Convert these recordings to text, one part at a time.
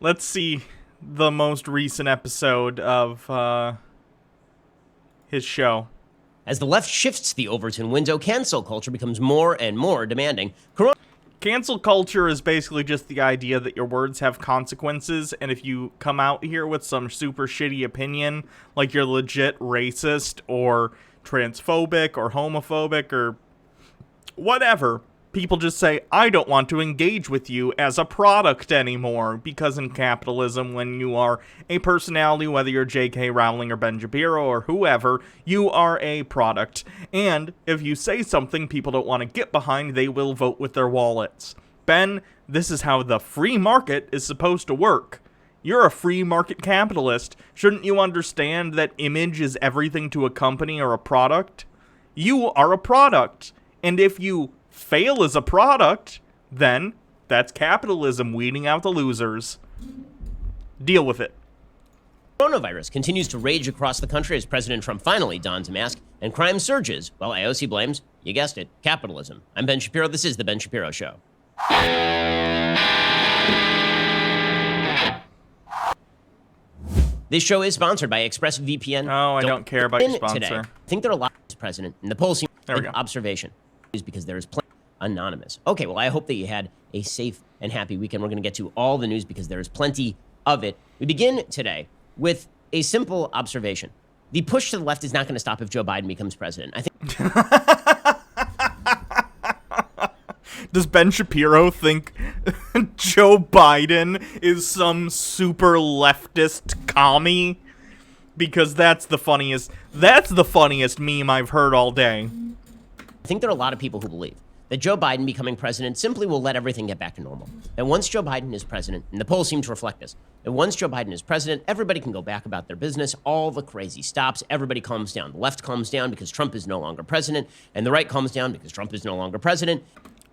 Let's see the most recent episode of his show. As the left shifts the Overton window, cancel culture becomes more and more demanding. Cancel culture is basically just the idea that your words have consequences, and if you come out here with some super shitty opinion, like you're legit racist or transphobic or homophobic or whatever, people just say, I don't want to engage with you as a product anymore, because in capitalism, when you are a personality, whether you're J.K. Rowling or Ben Shapiro or whoever, you are a product. And if you say something people don't want to get behind, they will vote with their wallets. Ben, this is how the free market is supposed to work. You're a free market capitalist. Shouldn't you understand that image is everything to a company or a product? You are a product. And if you fail as a product, then that's capitalism weeding out the losers. Deal with it. Coronavirus continues to rage across the country as President Trump finally dons a mask and crime surges while AOC blames, you guessed it, capitalism. I'm Ben Shapiro. This is The Ben Shapiro Show. This show is sponsored by ExpressVPN. Oh, I don't care about your sponsor. Today. I think there are a lot of president, and the poll seems there we like go. Observation is because there is plenty anonymous. Okay, well, I hope that you had a safe and happy weekend. We're going to get to all the news because there is plenty of it. We begin today with a simple observation. The push to the left is not going to stop if Joe Biden becomes president. I think. Does Ben Shapiro think Joe Biden is some super leftist commie? Because that's the funniest meme I've heard all day. I think there are a lot of people who believe that Joe Biden becoming president simply will let everything get back to normal. And once Joe Biden is president, and the polls seem to reflect this, and once Joe Biden is president, everybody can go back about their business. All the crazy stops. Everybody calms down. The left calms down because Trump is no longer president, and the right calms down because Trump is no longer president.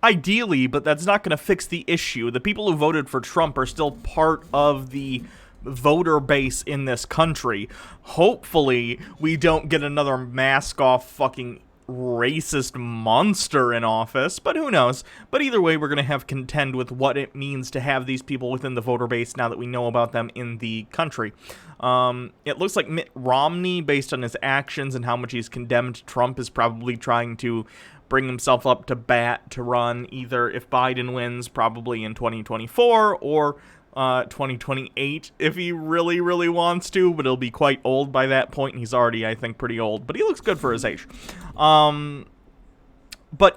Ideally, but that's not going to fix the issue. The people who voted for Trump are still part of the voter base in this country. Hopefully, we don't get another mask-off fucking racist monster in office, but who knows? But either way, we're going to have contend with what it means to have these people within the voter base now that we know about them in the country. It looks like Mitt Romney, based on his actions and how much he's condemned Trump, is probably trying to bring himself up to bat to run either if Biden wins, probably in 2024, or 2028 if he really, really wants to, but he'll be quite old by that point, and he's already, I think, pretty old, but he looks good for his age. But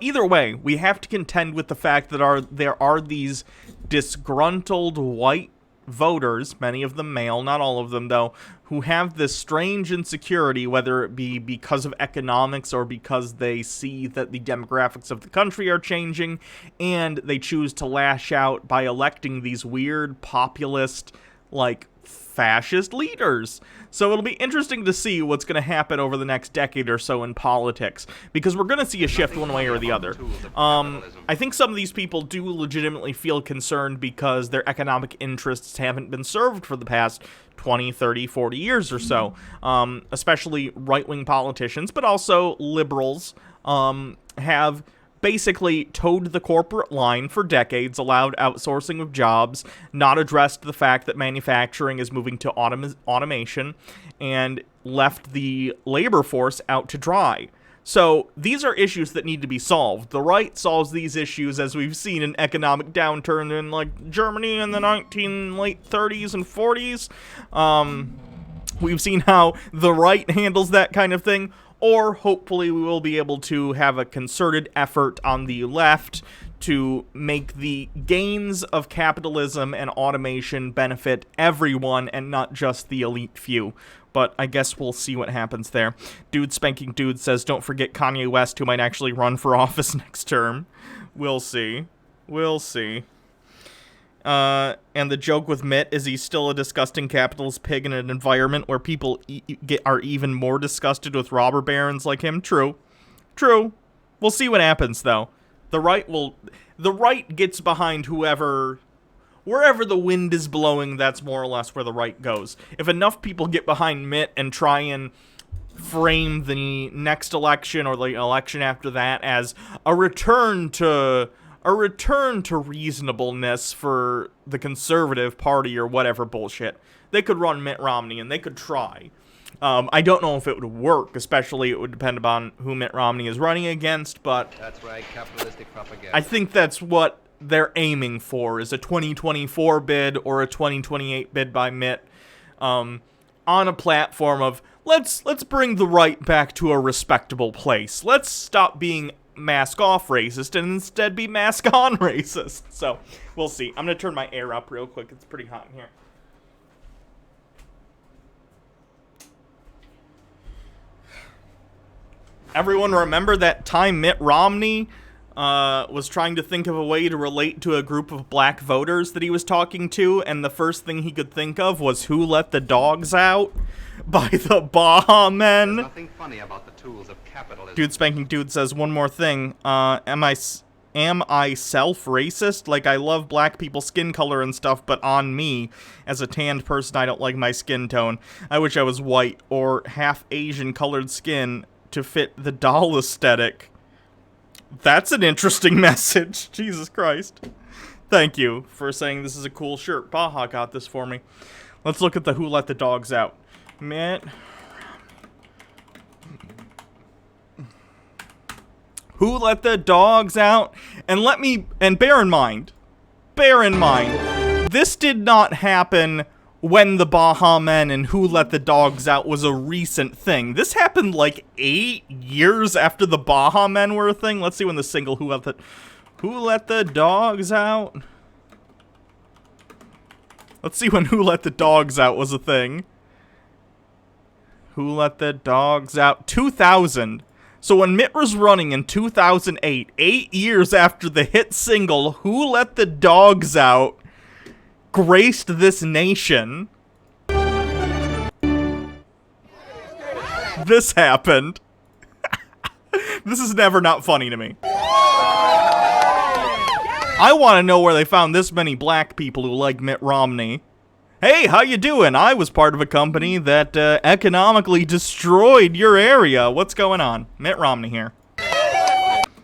either way, we have to contend with the fact that there are these disgruntled white voters, many of them male, not all of them though, who have this strange insecurity, whether it be because of economics or because they see that the demographics of the country are changing, and they choose to lash out by electing these weird populist, like, fascist leaders. So it'll be interesting to see what's going to happen over the next decade or so in politics, because we're going to see a shift one way or the other. I think some of these people do legitimately feel concerned because their economic interests haven't been served for the past 20, 30, 40 years or so, especially right-wing politicians, but also liberals have basically towed the corporate line for decades, allowed outsourcing of jobs, not addressed the fact that manufacturing is moving to automation, and left the labor force out to dry. So these are issues that need to be solved. The right solves these issues, as we've seen in economic downturn in, like, Germany in the late 30s and 40s. We've seen how the right handles that kind of thing. Or hopefully we will be able to have a concerted effort on the left to make the gains of capitalism and automation benefit everyone and not just the elite few. But I guess we'll see what happens there. Dude Spanking Dude says, don't forget Kanye West, who might actually run for office next term. We'll see. We'll see. And the joke with Mitt is he's still a disgusting capitalist pig in an environment where people are even more disgusted with robber barons like him. True. True. We'll see what happens, though. The right gets behind wherever the wind is blowing, that's more or less where the right goes. If enough people get behind Mitt and try and frame the next election or the election after that as a return to a return to reasonableness for the Conservative Party or whatever bullshit, they could run Mitt Romney and they could try. I don't know if it would work, especially it would depend upon who Mitt Romney is running against, but that's right, capitalistic propaganda. I think that's what they're aiming for, is a 2024 bid or a 2028 bid by Mitt, on a platform of let's bring the right back to a respectable place. Let's stop being mask off racist and instead be mask on racist. So we'll see. I'm gonna turn my air up real quick. It's pretty hot in here. Everyone remember that time Mitt Romney was trying to think of a way to relate to a group of black voters that he was talking to, and the first thing he could think of was "Who Let the Dogs Out" by the Baha Men. There's nothing funny about the tools of capitalism. Dude Spanking Dude says one more thing. Am I self-racist? Like, I love black people's skin color and stuff, but on me, as a tanned person, I don't like my skin tone. I wish I was white or half Asian colored skin to fit the doll aesthetic. That's an interesting message. Jesus Christ. Thank you for saying this is a cool shirt. Baha got this for me. Let's look at the Who Let the Dogs Out. Mitt. Who Let the Dogs Out? And bear in mind, this did not happen when the Baha Men and Who Let the Dogs Out was a recent thing. This happened like 8 years after the Baha Men were a thing. Let's see when the single Who Let the Dogs Out. Let's see when Who Let the Dogs Out was a thing. Who Let the Dogs Out? 2000. So when Mitt was running in 2008, 8 years after the hit single Who Let the Dogs Out graced this nation, this happened. This is never not funny to me. I want to know where they found this many black people who like Mitt Romney. Hey, how you doing? I was part of a company that economically destroyed your area. What's going on? Mitt Romney here.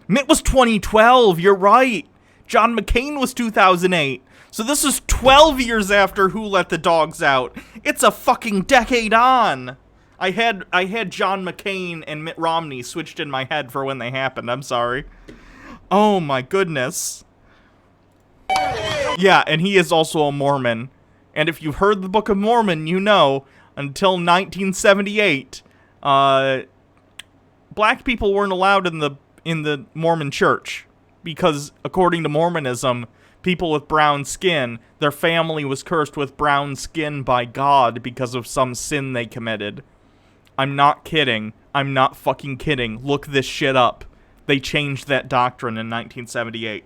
Mitt was 2012, you're right. John McCain was 2008. So this is 12 years after Who Let the Dogs Out. It's a fucking decade on. I had John McCain and Mitt Romney switched in my head for when they happened. I'm sorry. Oh my goodness. Yeah, and he is also a Mormon. And if you've heard the Book of Mormon, you know, until 1978, black people weren't allowed in the Mormon church. Because according to Mormonism, people with brown skin, their family was cursed with brown skin by God because of some sin they committed. I'm not kidding. I'm not fucking kidding. Look this shit up. They changed that doctrine in 1978.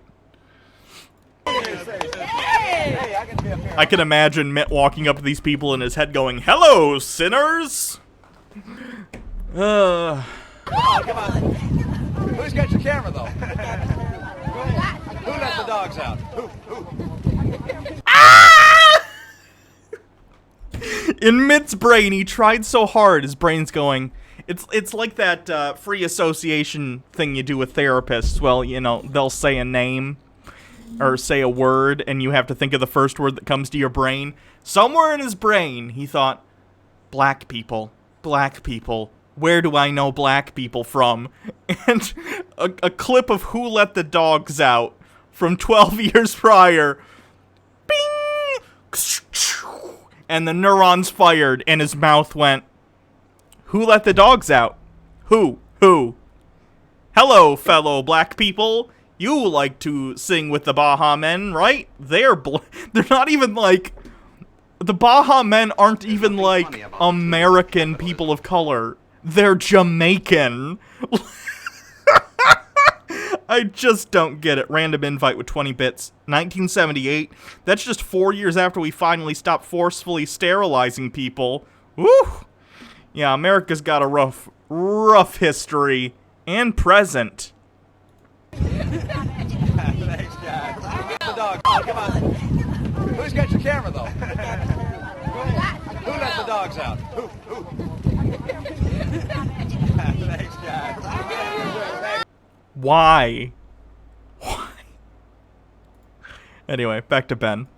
I can imagine Mitt walking up to these people in his head going, "Hello, sinners!" Oh, come on. Who's got your camera, though? Who let the dogs out? Who? Ah! In Mitt's brain, he tried so hard, his brain's going, it's like that free association thing you do with therapists. Well, you know, they'll say a name or say a word, and you have to think of the first word that comes to your brain. Somewhere in his brain, he thought, black people, where do I know black people from? And a clip of Who Let the Dogs Out from 12 years prior. Bing! And the neurons fired, and his mouth went, "Who let the dogs out? Who? Hello, fellow black people. You like to sing with the Baha Men, right? They're not even like... The Baha Men aren't even like American people of color. They're Jamaican. I just don't get it. Random invite with 20 bits. 1978. That's just 4 years after we finally stopped forcefully sterilizing people. Woo! Yeah, America's got a rough history and present. Thanks, guys. Get the dogs. Oh, come on. Who's got your camera, though? Who let the dogs out? Who? Thanks, guys. Why? Anyway, back to Ben.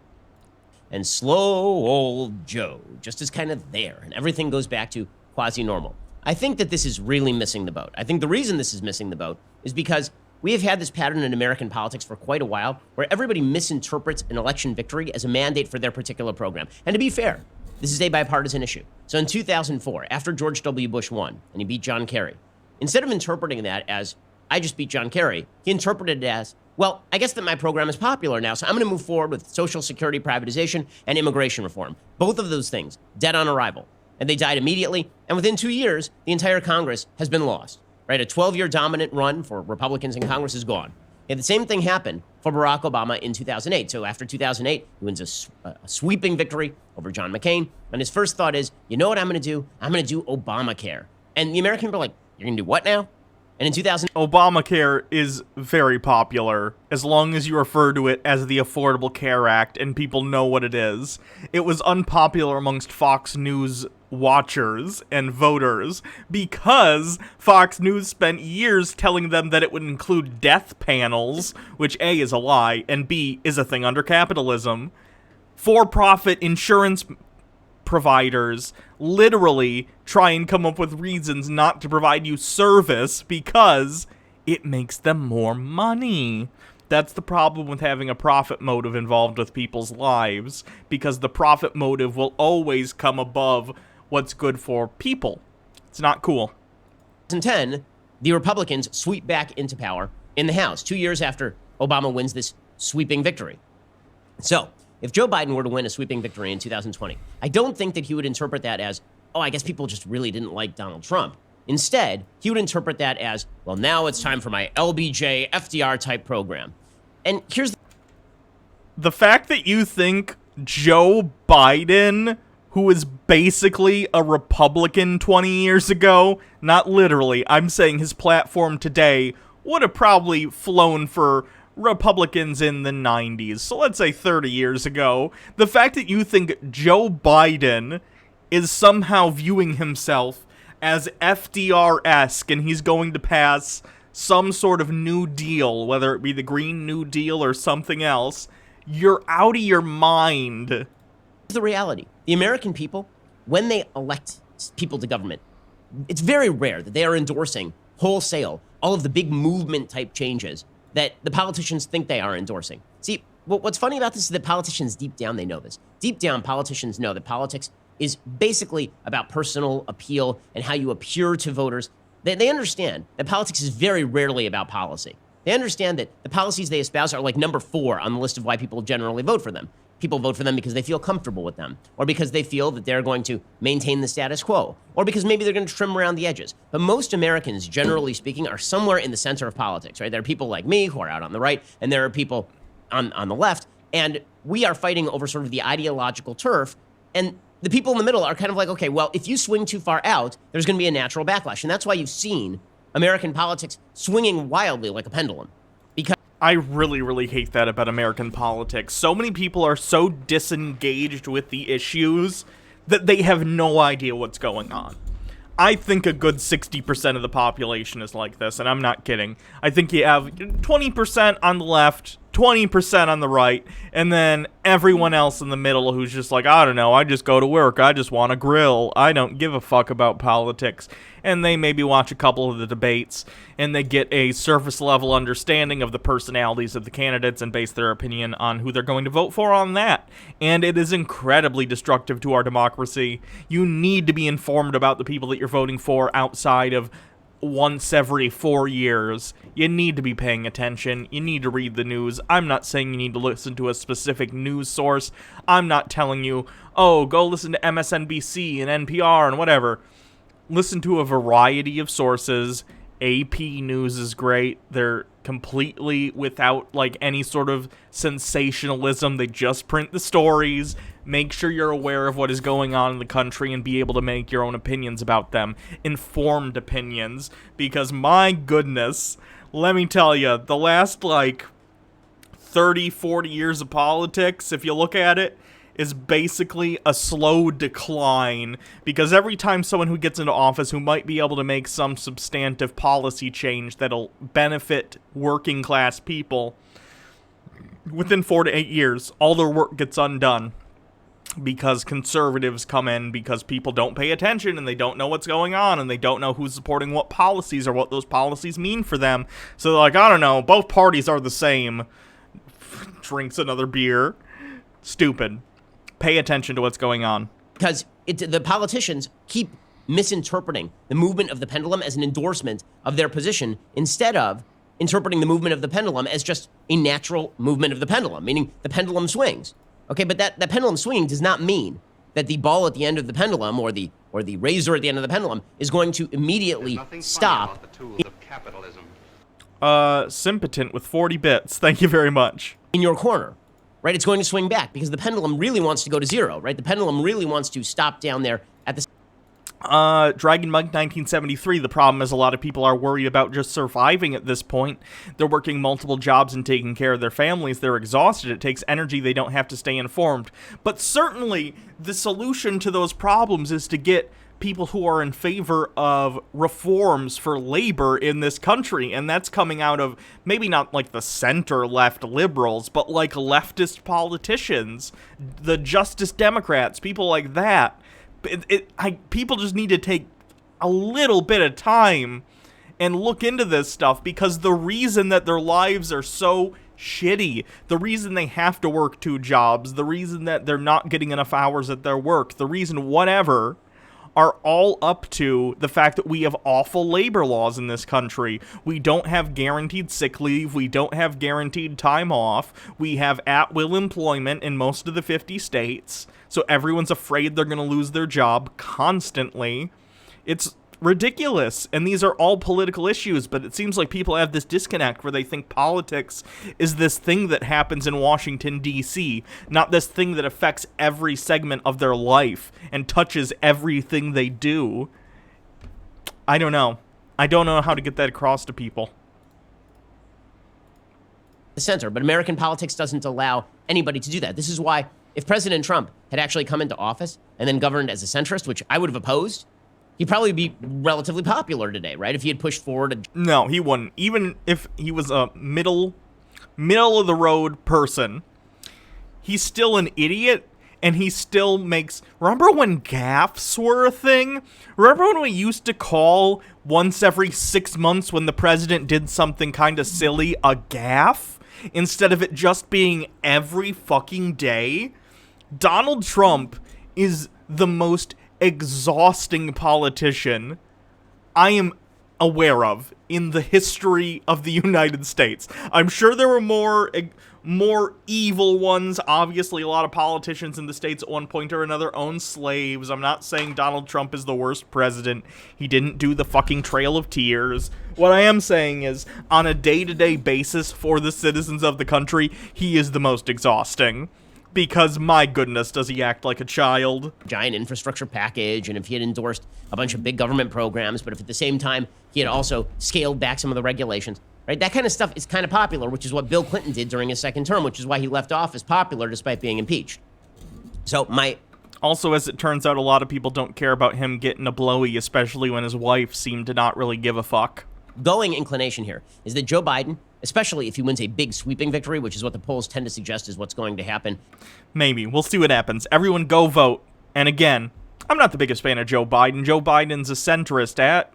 And slow old Joe just is kind of there, and everything goes back to quasi-normal. I think that this is really missing the boat. I think the reason this is missing the boat is because we have had this pattern in American politics for quite a while where everybody misinterprets an election victory as a mandate for their particular program. And to be fair, this is a bipartisan issue. So in 2004, after George W. Bush won and he beat John Kerry, instead of interpreting that as, I just beat John Kerry, he interpreted it as, well, I guess that my program is popular now, so I'm going to move forward with Social Security privatization and immigration reform. Both of those things, dead on arrival. And they died immediately, and within 2 years, the entire Congress has been lost. Right? A 12-year dominant run for Republicans in Congress is gone. And the same thing happened for Barack Obama in 2008. So after 2008, he wins a sweeping victory over John McCain. And his first thought is, you know what I'm going to do? I'm going to do Obamacare. And the American people are like, you're going to do what now? And in 2000, Obamacare is very popular as long as you refer to it as the Affordable Care Act and people know what it is. It was unpopular amongst Fox News watchers and voters because Fox News spent years telling them that it would include death panels, which A, is a lie, and B, is a thing under capitalism. For-profit insurance providers literally try and come up with reasons not to provide you service because it makes them more money. That's the problem with having a profit motive involved with people's lives, because the profit motive will always come above what's good for people. It's not cool. 2010, the Republicans sweep back into power in the House 2 years after Obama wins this sweeping victory. So, if Joe Biden were to win a sweeping victory in 2020, I don't think that he would interpret that as, oh, I guess people just really didn't like Donald Trump. Instead, he would interpret that as, well, now it's time for my LBJ, FDR type program. And here's the fact that you think Joe Biden, who was basically a Republican 20 years ago, not literally, I'm saying his platform today would have probably flown for Republicans in the 90s, so let's say 30 years ago. The fact that you think Joe Biden is somehow viewing himself as FDR-esque and he's going to pass some sort of New Deal, whether it be the Green New Deal or something else, you're out of your mind. the reality. The American people, when they elect people to government, it's very rare that they are endorsing wholesale all of the big movement type changes that the politicians think they are endorsing. See, what's funny about this is that politicians deep down, they know this. Deep down, politicians know that politics is basically about personal appeal and how you appear to voters. They understand that politics is very rarely about policy. They understand that the policies they espouse are like number 4 on the list of why people generally vote for them. People vote for them because they feel comfortable with them, or because they feel that they're going to maintain the status quo, or because maybe they're going to trim around the edges. But most Americans, generally speaking, are somewhere in the center of politics, right? There are people like me who are out on the right, and there are people on the left, and we are fighting over sort of the ideological turf, and the people in the middle are kind of like, okay, well, if you swing too far out, there's going to be a natural backlash, and that's why you've seen American politics swinging wildly like a pendulum. Because I really, really hate that about American politics. So many people are so disengaged with the issues that they have no idea what's going on. I think a good 60% of the population is like this, and I'm not kidding. I think you have 20% on the left, 20% on the right, and then everyone else in the middle who's just like, I don't know, I just go to work, I just want to grill, I don't give a fuck about politics. And they maybe watch a couple of the debates, and they get a surface-level understanding of the personalities of the candidates and base their opinion on who they're going to vote for on that. And it is incredibly destructive to our democracy. You need to be informed about the people that you're voting for outside of once every 4 years. You need to be paying attention. You need to read the news. I'm not saying you need to listen to a specific news source. I'm not telling you, oh, go listen to MSNBC and NPR and whatever. Listen to a variety of sources. AP News is great. They're completely without like any sort of sensationalism. They just print the stories. Make sure you're aware of what is going on in the country and be able to make your own opinions about them. Informed opinions. Because my goodness, let me tell you, the last like 30, 40 years of politics, if you look at it, is basically a slow decline, because every time someone who gets into office who might be able to make some substantive policy change that'll benefit working class people, within 4 to 8 years, all their work gets undone because conservatives come in, because people don't pay attention and they don't know what's going on and they don't know who's supporting what policies or what those policies mean for them. So they're like, I don't know, both parties are the same. Drinks another beer. Stupid. Pay attention to what's going on. Because the politicians keep misinterpreting the movement of the pendulum as an endorsement of their position instead of interpreting the movement of the pendulum as just a natural movement of the pendulum, meaning the pendulum swings. Okay, but that pendulum swinging does not mean that the ball at the end of the pendulum or the razor at the end of the pendulum is going to immediately stop. The tools of capitalism. Simpotent with 40 bits. Thank you very much. In your corner, right? It's going to swing back because the pendulum really wants to go to zero, right? The pendulum really wants to stop down there at the... Dragon Mug 1973, the problem is a lot of people are worried about just surviving at this point. They're working multiple jobs and taking care of their families. They're exhausted. It takes energy. They don't have to stay informed. But certainly, the solution to those problems is to get people who are in favor of reforms for labor in this country, and that's coming out of maybe not like the center-left liberals, but like leftist politicians, the Justice Democrats, people like that. People just need to take a little bit of time and look into this stuff, because the reason that their lives are so shitty, the reason they have to work 2 jobs, the reason that they're not getting enough hours at their work, the reason whatever, are all up to the fact that we have awful labor laws in this country. We don't have guaranteed sick leave. We don't have guaranteed time off. We have at-will employment in most of the 50 states. So everyone's afraid they're going to lose their job constantly. It's ridiculous. And these are all political issues, but it seems like people have this disconnect where they think politics is this thing that happens in Washington, D.C., not this thing that affects every segment of their life and touches everything they do. I don't know. I don't know how to get that across to people. The center, but American politics doesn't allow anybody to do that. This is why if President Trump had actually come into office and then governed as a centrist, which I would have opposed, he'd probably be relatively popular today, right? If he had pushed forward No, he wouldn't. Even if he was a middle of the road person, he's still an idiot, and he still makes... Remember when gaffes were a thing? Remember when we used to call once every 6 months when the president did something kind of silly a gaffe? Instead of it just being every fucking day? Donald Trump is the most exhausting politician I am aware of in the history of the United States. I'm sure there were more evil ones. Obviously, a lot of politicians in the States at one point or another own slaves. I'm not saying Donald Trump is the worst president. He didn't do the fucking Trail of Tears. What I am saying is, on a day-to-day basis for the citizens of the country, he is the most exhausting. Because, my goodness, does he act like a child. Giant infrastructure package, and if he had endorsed a bunch of big government programs, but if at the same time he had also scaled back some of the regulations, right? That kind of stuff is kind of popular, which is what Bill Clinton did during his second term, which is why he left office popular despite being impeached. So Also, as it turns out, a lot of people don't care about him getting a blowy, especially when his wife seemed to not really give a fuck. Going inclination here is that Joe Biden, especially if he wins a big sweeping victory, which is what the polls tend to suggest is what's going to happen. Maybe. We'll see what happens. Everyone go vote. And again, I'm not the biggest fan of Joe Biden. Joe Biden's a centrist.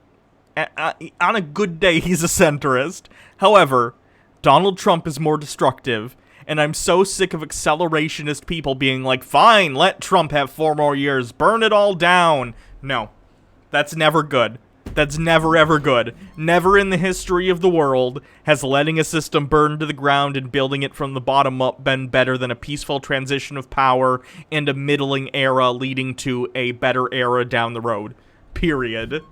On a good day, he's a centrist. However, Donald Trump is more destructive. And I'm so sick of accelerationist people being like, fine, let Trump have 4 more years. Burn it all down. No. That's never good. That's never, ever good. Never in the history of the world has letting a system burn to the ground and building it from the bottom up been better than a peaceful transition of power and a middling era leading to a better era down the road. Period.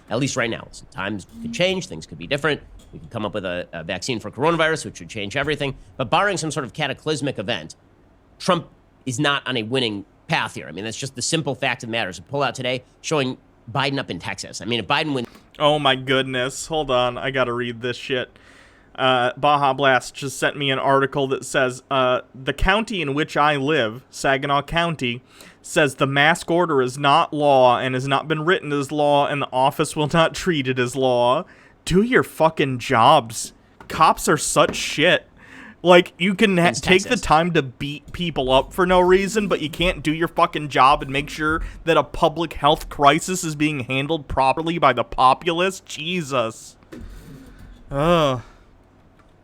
At least right now. Listen, times could change. Things could be different. We could come up with a vaccine for coronavirus, which would change everything. But barring some sort of cataclysmic event, Trump is not on a winning path here. I mean, that's just the simple fact of the matter. It's a poll out today showing Biden up in Texas. I mean, if Biden wins... Oh my goodness. Hold on. I gotta read this shit. Baja Blast just sent me an article that says, the county in which I live, Saginaw County, says the mask order is not law and has not been written as law and the office will not treat it as law. Do your fucking jobs. Cops are such shit. Like, you can take the Texas. time to beat people up for no reason, but you can't do your fucking job and make sure that a public health crisis is being handled properly by the populace? Jesus. Ugh.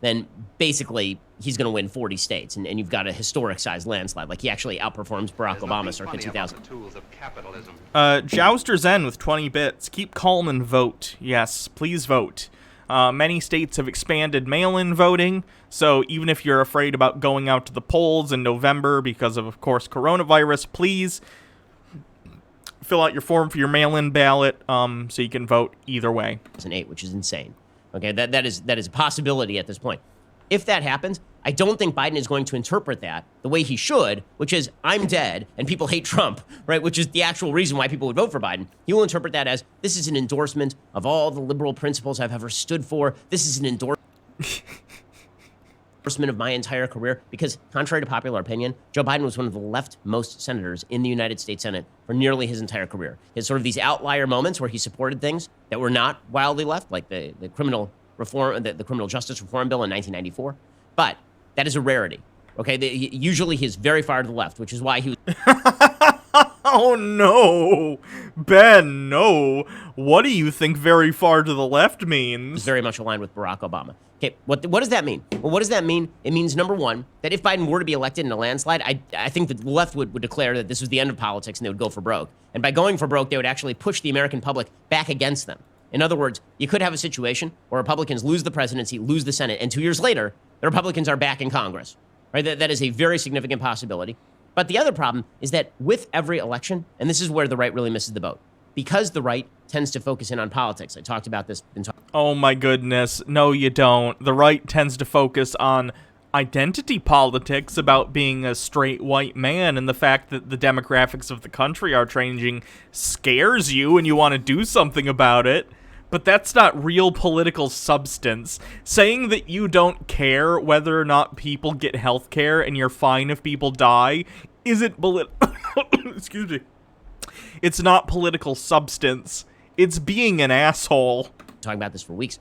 Then basically he's going to win 40 states, and you've got a historic-sized landslide. Like, he actually outperforms Barack There's Obama nothing circa funny about 2000. the tools of capitalism. Jouster Zen with 20 bits. Keep calm and vote. Yes, please vote. Many states have expanded mail-in voting, so even if you're afraid about going out to the polls in November because of course, coronavirus, please fill out your form for your mail-in ballot so you can vote either way. 2008, which is insane. Okay, that is a possibility at this point. If that happens, I don't think Biden is going to interpret that the way he should, which is, I'm dead and people hate Trump, right? Which is the actual reason why people would vote for Biden. He will interpret that as, this is an endorsement of all the liberal principles I've ever stood for. This is an endorsement of my entire career. Because contrary to popular opinion, Joe Biden was one of the leftmost senators in the United States Senate for nearly his entire career. He had sort of these outlier moments where he supported things that were not wildly left, like the criminal reform, the criminal justice reform bill in 1994. But that is a rarity. Okay, usually he's very far to the left, which is why he was Oh no, Ben, no. What do you think very far to the left means? very much aligned with Barack Obama. Okay, what does that mean? Well, what does that mean? It means, number one, that if Biden were to be elected in a landslide, I think that the left would declare that this was the end of politics and they would go for broke. And by going for broke, they would actually push the American public back against them. In other words, you could have a situation where Republicans lose the presidency, lose the Senate, and 2 years later, the Republicans are back in Congress. Right? That is a very significant possibility. But the other problem is that with every election, and this is where the right really misses the boat, because the right tends to focus in on politics. I talked about this. Oh my goodness. No, you don't. The right tends to focus on identity politics about being a straight white man, and the fact that the demographics of the country are changing scares you and you want to do something about it. But that's not real political substance. Saying that you don't care whether or not people get health care and you're fine if people die isn't excuse me. It's not political substance. It's being an asshole. Talking about this for weeks.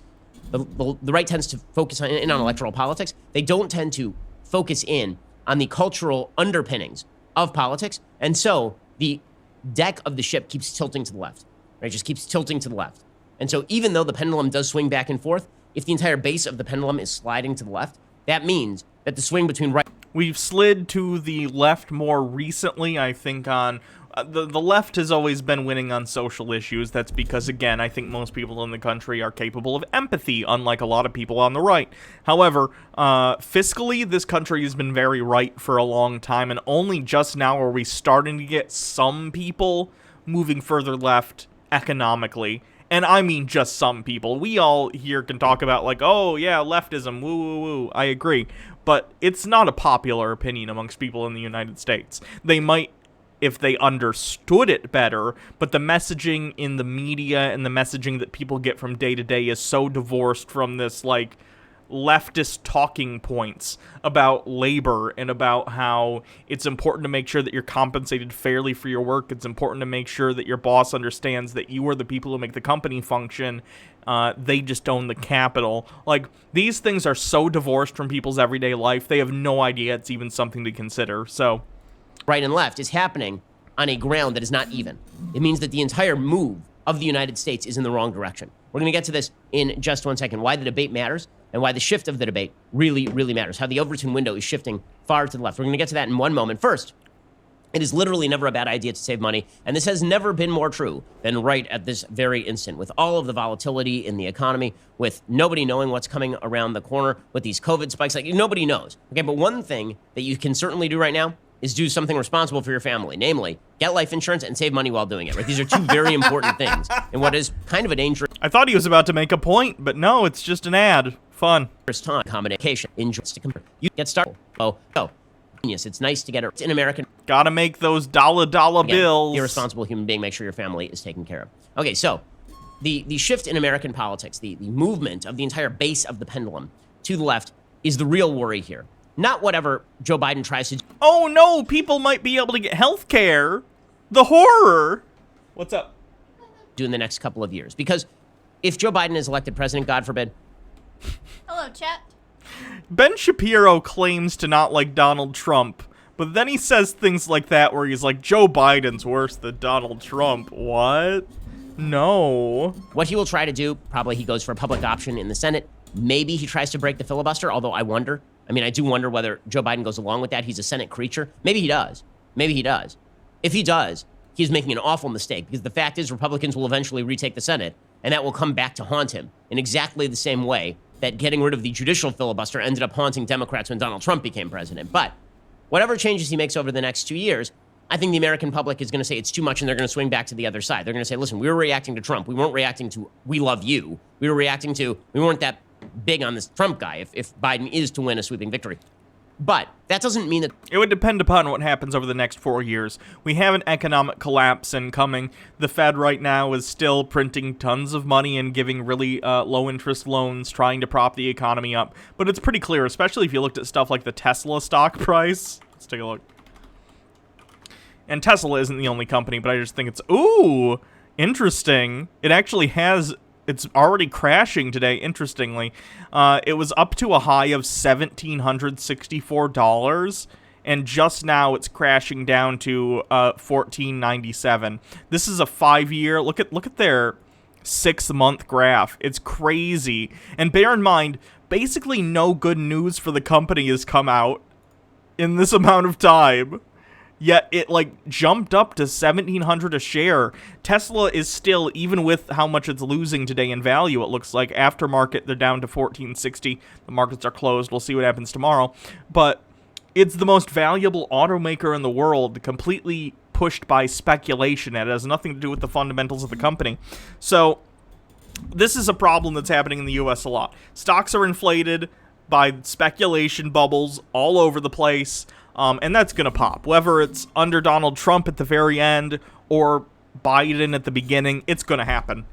The right tends to focus on electoral politics. They don't tend to focus in on the cultural underpinnings of politics. And so the deck of the ship keeps tilting to the left. Right? It just keeps tilting to the left. And so even though the pendulum does swing back and forth, if the entire base of the pendulum is sliding to the left, that means that the swing between right... We've slid to the left more recently, I think, on... The left has always been winning on social issues. That's because, again, I think most people in the country are capable of empathy, unlike a lot of people on the right. However, fiscally, this country has been very right for a long time, and only just now are we starting to get some people moving further left economically. And I mean just some people. We all here can talk about, like, oh, yeah, leftism, woo, woo, woo. I agree. But it's not a popular opinion amongst people in the United States. They might, if they understood it better, but the messaging in the media and the messaging that people get from day to day is so divorced from this, like, leftist talking points about labor and about how it's important to make sure that you're compensated fairly for your work. It's important to make sure that your boss understands that you are the people who make the company function. They just own the capital. Like, these things are so divorced from people's everyday life, they have no idea it's even something to consider. So, right and left is happening on a ground that is not even. It means that the entire move of the United States is in the wrong direction. We're going to get to this in just 1 second, why the debate matters and why the shift of the debate really, really matters, how the Overton window is shifting far to the left. We're going to get to that in one moment. First, it is literally never a bad idea to save money, and this has never been more true than right at this very instant, with all of the volatility in the economy, with nobody knowing what's coming around the corner, with these COVID spikes. Like, nobody knows. Okay, but one thing that you can certainly do right now is do something responsible for your family, namely, get life insurance and save money while doing it, right? These are two very important things in what is kind of a dangerous I thought he was about to make a point, but no, it's just an ad. Fun. time. Combination. Enjoys to compare. You get started. Oh, genius. It's nice to get it. It's in American. Gotta make those dollar Again, bills. irresponsible human being, make sure your family is taken care of. Okay, so the shift in American politics, the movement of the entire base of the pendulum to the left is the real worry here. Not whatever Joe Biden tries to Oh no, people might be able to get health care. The horror. What's up? do in the next couple of years. Because if Joe Biden is elected president, God forbid, Hello, chat. Ben Shapiro claims to not like Donald Trump, but then he says things like that where he's like, Joe Biden's worse than Donald Trump. What? No. What he will try to do, probably he goes for a public option in the Senate. Maybe he tries to break the filibuster, although I wonder. I mean, I do wonder whether Joe Biden goes along with that. He's a Senate creature. Maybe he does. Maybe he does. If he does, he's making an awful mistake, because the fact is Republicans will eventually retake the Senate, and that will come back to haunt him in exactly the same way that getting rid of the judicial filibuster ended up haunting Democrats when Donald Trump became president. But whatever changes he makes over the next 2 years, I think the American public is going to say it's too much, and they're going to swing back to the other side. They're going to say, listen, we were reacting to Trump. We weren't reacting to we love you. We were reacting to we weren't that big on this Trump guy if Biden is to win a sweeping victory. But that doesn't mean that... It would depend upon what happens over the next 4 years. We have an economic collapse incoming. The Fed right now is still printing tons of money and giving really low-interest loans, trying to prop the economy up. But it's pretty clear, especially if you looked at stuff like the Tesla stock price. Let's take a look. And Tesla isn't the only company, but I just think it's... Ooh! Interesting. It actually has... It's already crashing today, interestingly. It was up to a high of $1,764, and just now it's crashing down to $1,497. This is a 5-year. Look at their 6-month graph. It's crazy. And bear in mind, basically no good news for the company has come out in this amount of time. Yet it, like, jumped up to $1,700 a share. Tesla is still, even with how much it's losing today in value, it looks like, aftermarket, they're down to $1,460. The markets are closed. We'll see what happens tomorrow. But it's the most valuable automaker in the world, completely pushed by speculation. It has nothing to do with the fundamentals of the company. So this is a problem that's happening in the U.S. a lot. Stocks are inflated by speculation bubbles all over the place. And that's going to pop. Whether it's under Donald Trump at the very end or Biden at the beginning, it's going to happen.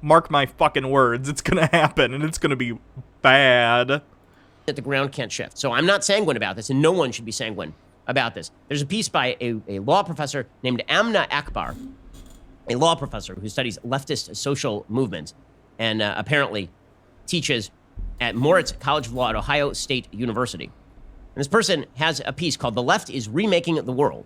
Mark my fucking words. It's going to happen, and it's going to be bad. That the ground can't shift. So I'm not sanguine about this, and no one should be sanguine about this. There's a piece by a law professor named Amna Akbar, a law professor who studies leftist social movements and apparently teaches at Moritz College of Law at Ohio State University. And this person has a piece called "The Left is Remaking the World."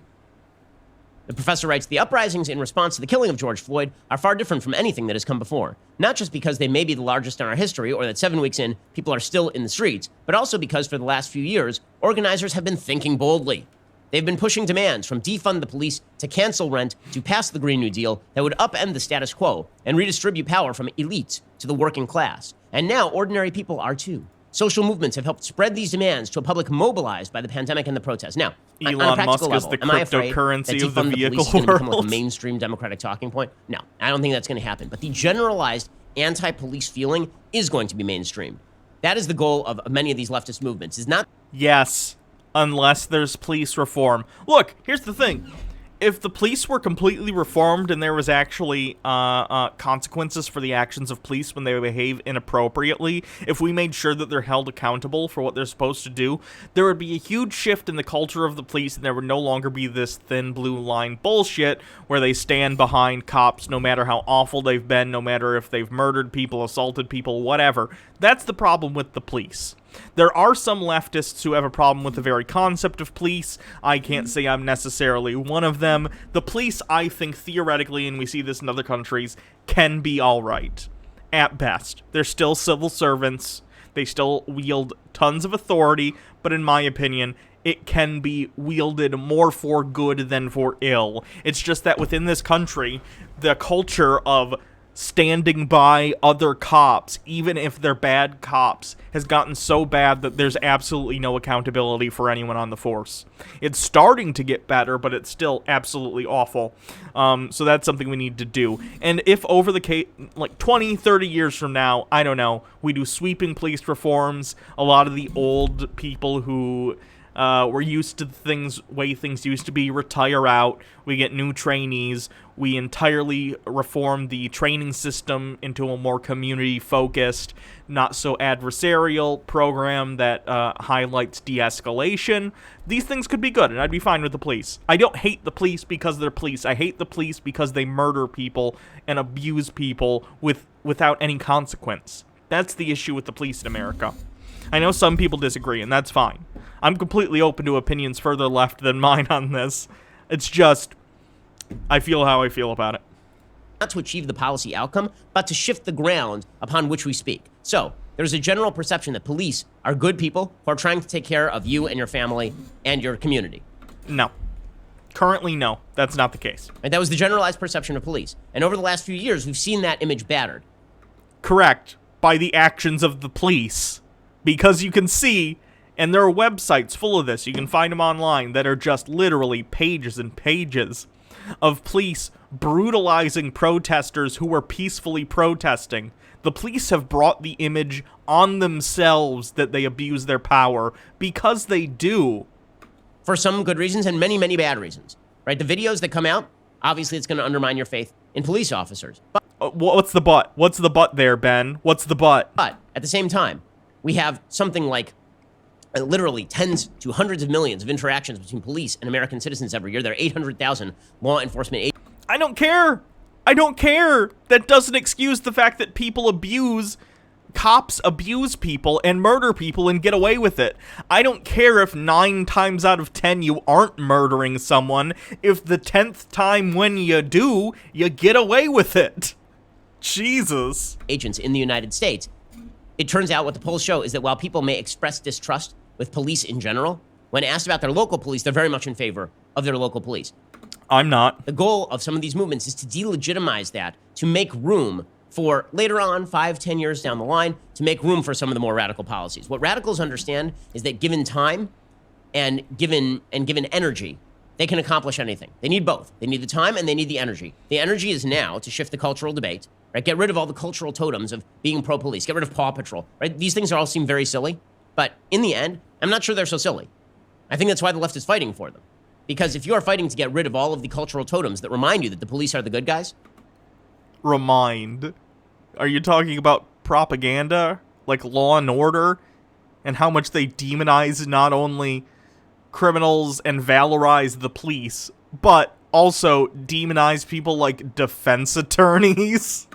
The professor writes, "The uprisings in response to the killing of George Floyd are far different from anything that has come before. Not just because they may be the largest in our history or that 7 weeks in, people are still in the streets, but also because for the last few years, organizers have been thinking boldly. They've been pushing demands from defund the police to cancel rent to pass the Green New Deal that would upend the status quo and redistribute power from elites to the working class. And now ordinary people are too. Social movements have helped spread these demands to a public mobilized by the pandemic and the protests. Now, on a Elon practical Musk is level, the am I afraid cryptocurrency that of the defund vehicle police is going to become like a world? mainstream Democratic talking point? No, I don't think that's going to happen. But the generalized anti-police feeling is going to be mainstream. That is the goal of many of these leftist movements. Is not Yes, unless there's police reform. Look, here's the thing. If the police were completely reformed and there was actually consequences for the actions of police when they behave inappropriately, if we made sure that they're held accountable for what they're supposed to do, there would be a huge shift in the culture of the police, and there would no longer be this thin blue line bullshit where they stand behind cops no matter how awful they've been, no matter if they've murdered people, assaulted people, whatever. That's the problem with the police. There are some leftists who have a problem with the very concept of police. I can't say I'm necessarily one of them. The police, I think, theoretically, and we see this in other countries, can be all right. At best. They're still civil servants. They still wield tons of authority, but in my opinion, it can be wielded more for good than for ill. It's just that within this country, the culture of standing by other cops, even if they're bad cops, has gotten so bad that there's absolutely no accountability for anyone on the force. It's starting to get better, but it's still absolutely awful. So that's something we need to do. And if over the like 20, 30 years from now, I don't know, we do sweeping police reforms, a lot of the old people who we're used to way things used to be, retire out, we get new trainees, we entirely reform the training system into a more community-focused, not so adversarial program that highlights de-escalation. These things could be good, and I'd be fine with the police. I don't hate the police because they're police. I hate the police because they murder people and abuse people without any consequence. That's the issue with the police in America. I know some people disagree, and that's fine. I'm completely open to opinions further left than mine on this. It's just, I feel how I feel about it. Not to achieve the policy outcome, but to shift the ground upon which we speak. So, there's a general perception that police are good people who are trying to take care of you and your family and your community. No. Currently, no. That's not the case. And that was the generalized perception of police. And over the last few years, we've seen that image battered. Correct. By the actions of the police. Because you can see, and there are websites full of this, you can find them online, that are just literally pages and pages of police brutalizing protesters who were peacefully protesting. The police have brought the image on themselves that they abuse their power, because they do. For some good reasons and many, many bad reasons. Right? The videos that come out, obviously it's going to undermine your faith in police officers. What's the but? What's the but there, Ben? What's the but? But at the same time, we have something like literally tens to hundreds of millions of interactions between police and American citizens every year. There are 800,000 law enforcement agents. I don't care. I don't care. That doesn't excuse the fact that cops abuse people and murder people and get away with it. I don't care if 9 times out of 10 you aren't murdering someone. If the 10th time when you do, you get away with it. Jesus. Agents in the United States. It turns out what the polls show is that while people may express distrust with police in general, when asked about their local police, they're very much in favor of their local police. I'm not. The goal of some of these movements is to delegitimize that, to make room for later on, 5-10 years down the line, to make room for some of the more radical policies. What radicals understand is that given time and given energy, they can accomplish anything. They need both. They need the time and they need the energy. The energy is now to shift the cultural debate, right? Get rid of all the cultural totems of being pro-police. Get rid of Paw Patrol, right? These things all seem very silly, but in the end, I'm not sure they're so silly. I think that's why the left is fighting for them. Because if you are fighting to get rid of all of the cultural totems that remind you that the police are the good guys. Remind? Are you talking about propaganda? Like Law and Order? And how much they demonize not only criminals and valorize the police, but also demonize people like defense attorneys?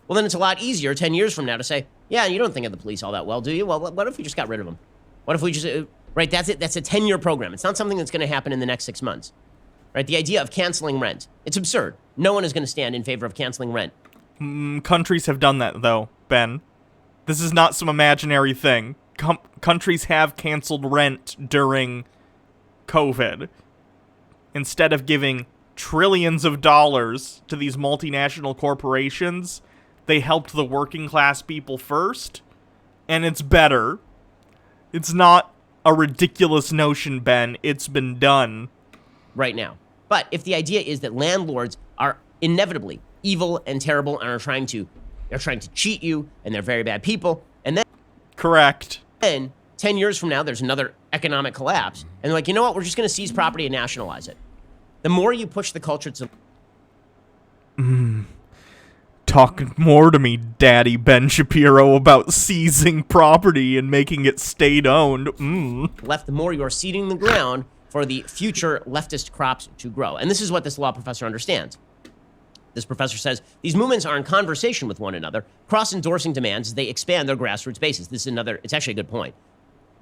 Well, then it's a lot easier 10 years from now to say, yeah, you don't think of the police all that well, do you? Well, what if we just got rid of them? What if we just... Right, that's it. That's a 10-year program. It's not something that's going to happen in the next 6 months. Right, the idea of canceling rent. It's absurd. No one is going to stand in favor of canceling rent. Countries have done that, though, Ben. This is not some imaginary thing. Countries have canceled rent during COVID. Instead of giving trillions of dollars to these multinational corporations, they helped the working class people first, and it's better. It's not a ridiculous notion, Ben. It's been done. Right now. But if the idea is that landlords are inevitably evil and terrible and they're trying to cheat you and they're very bad people, and then... Correct. Then, 10 years from now, there's another economic collapse, and they're like, you know what, we're just going to seize property and nationalize it. The more you push the culture to... Talk more to me, Daddy Ben Shapiro, about seizing property and making it state-owned. Left, the more you're seeding the ground for the future leftist crops to grow. And this is what this law professor understands. This professor says, these movements are in conversation with one another, cross-endorsing demands as they expand their grassroots bases. This is it's actually a good point.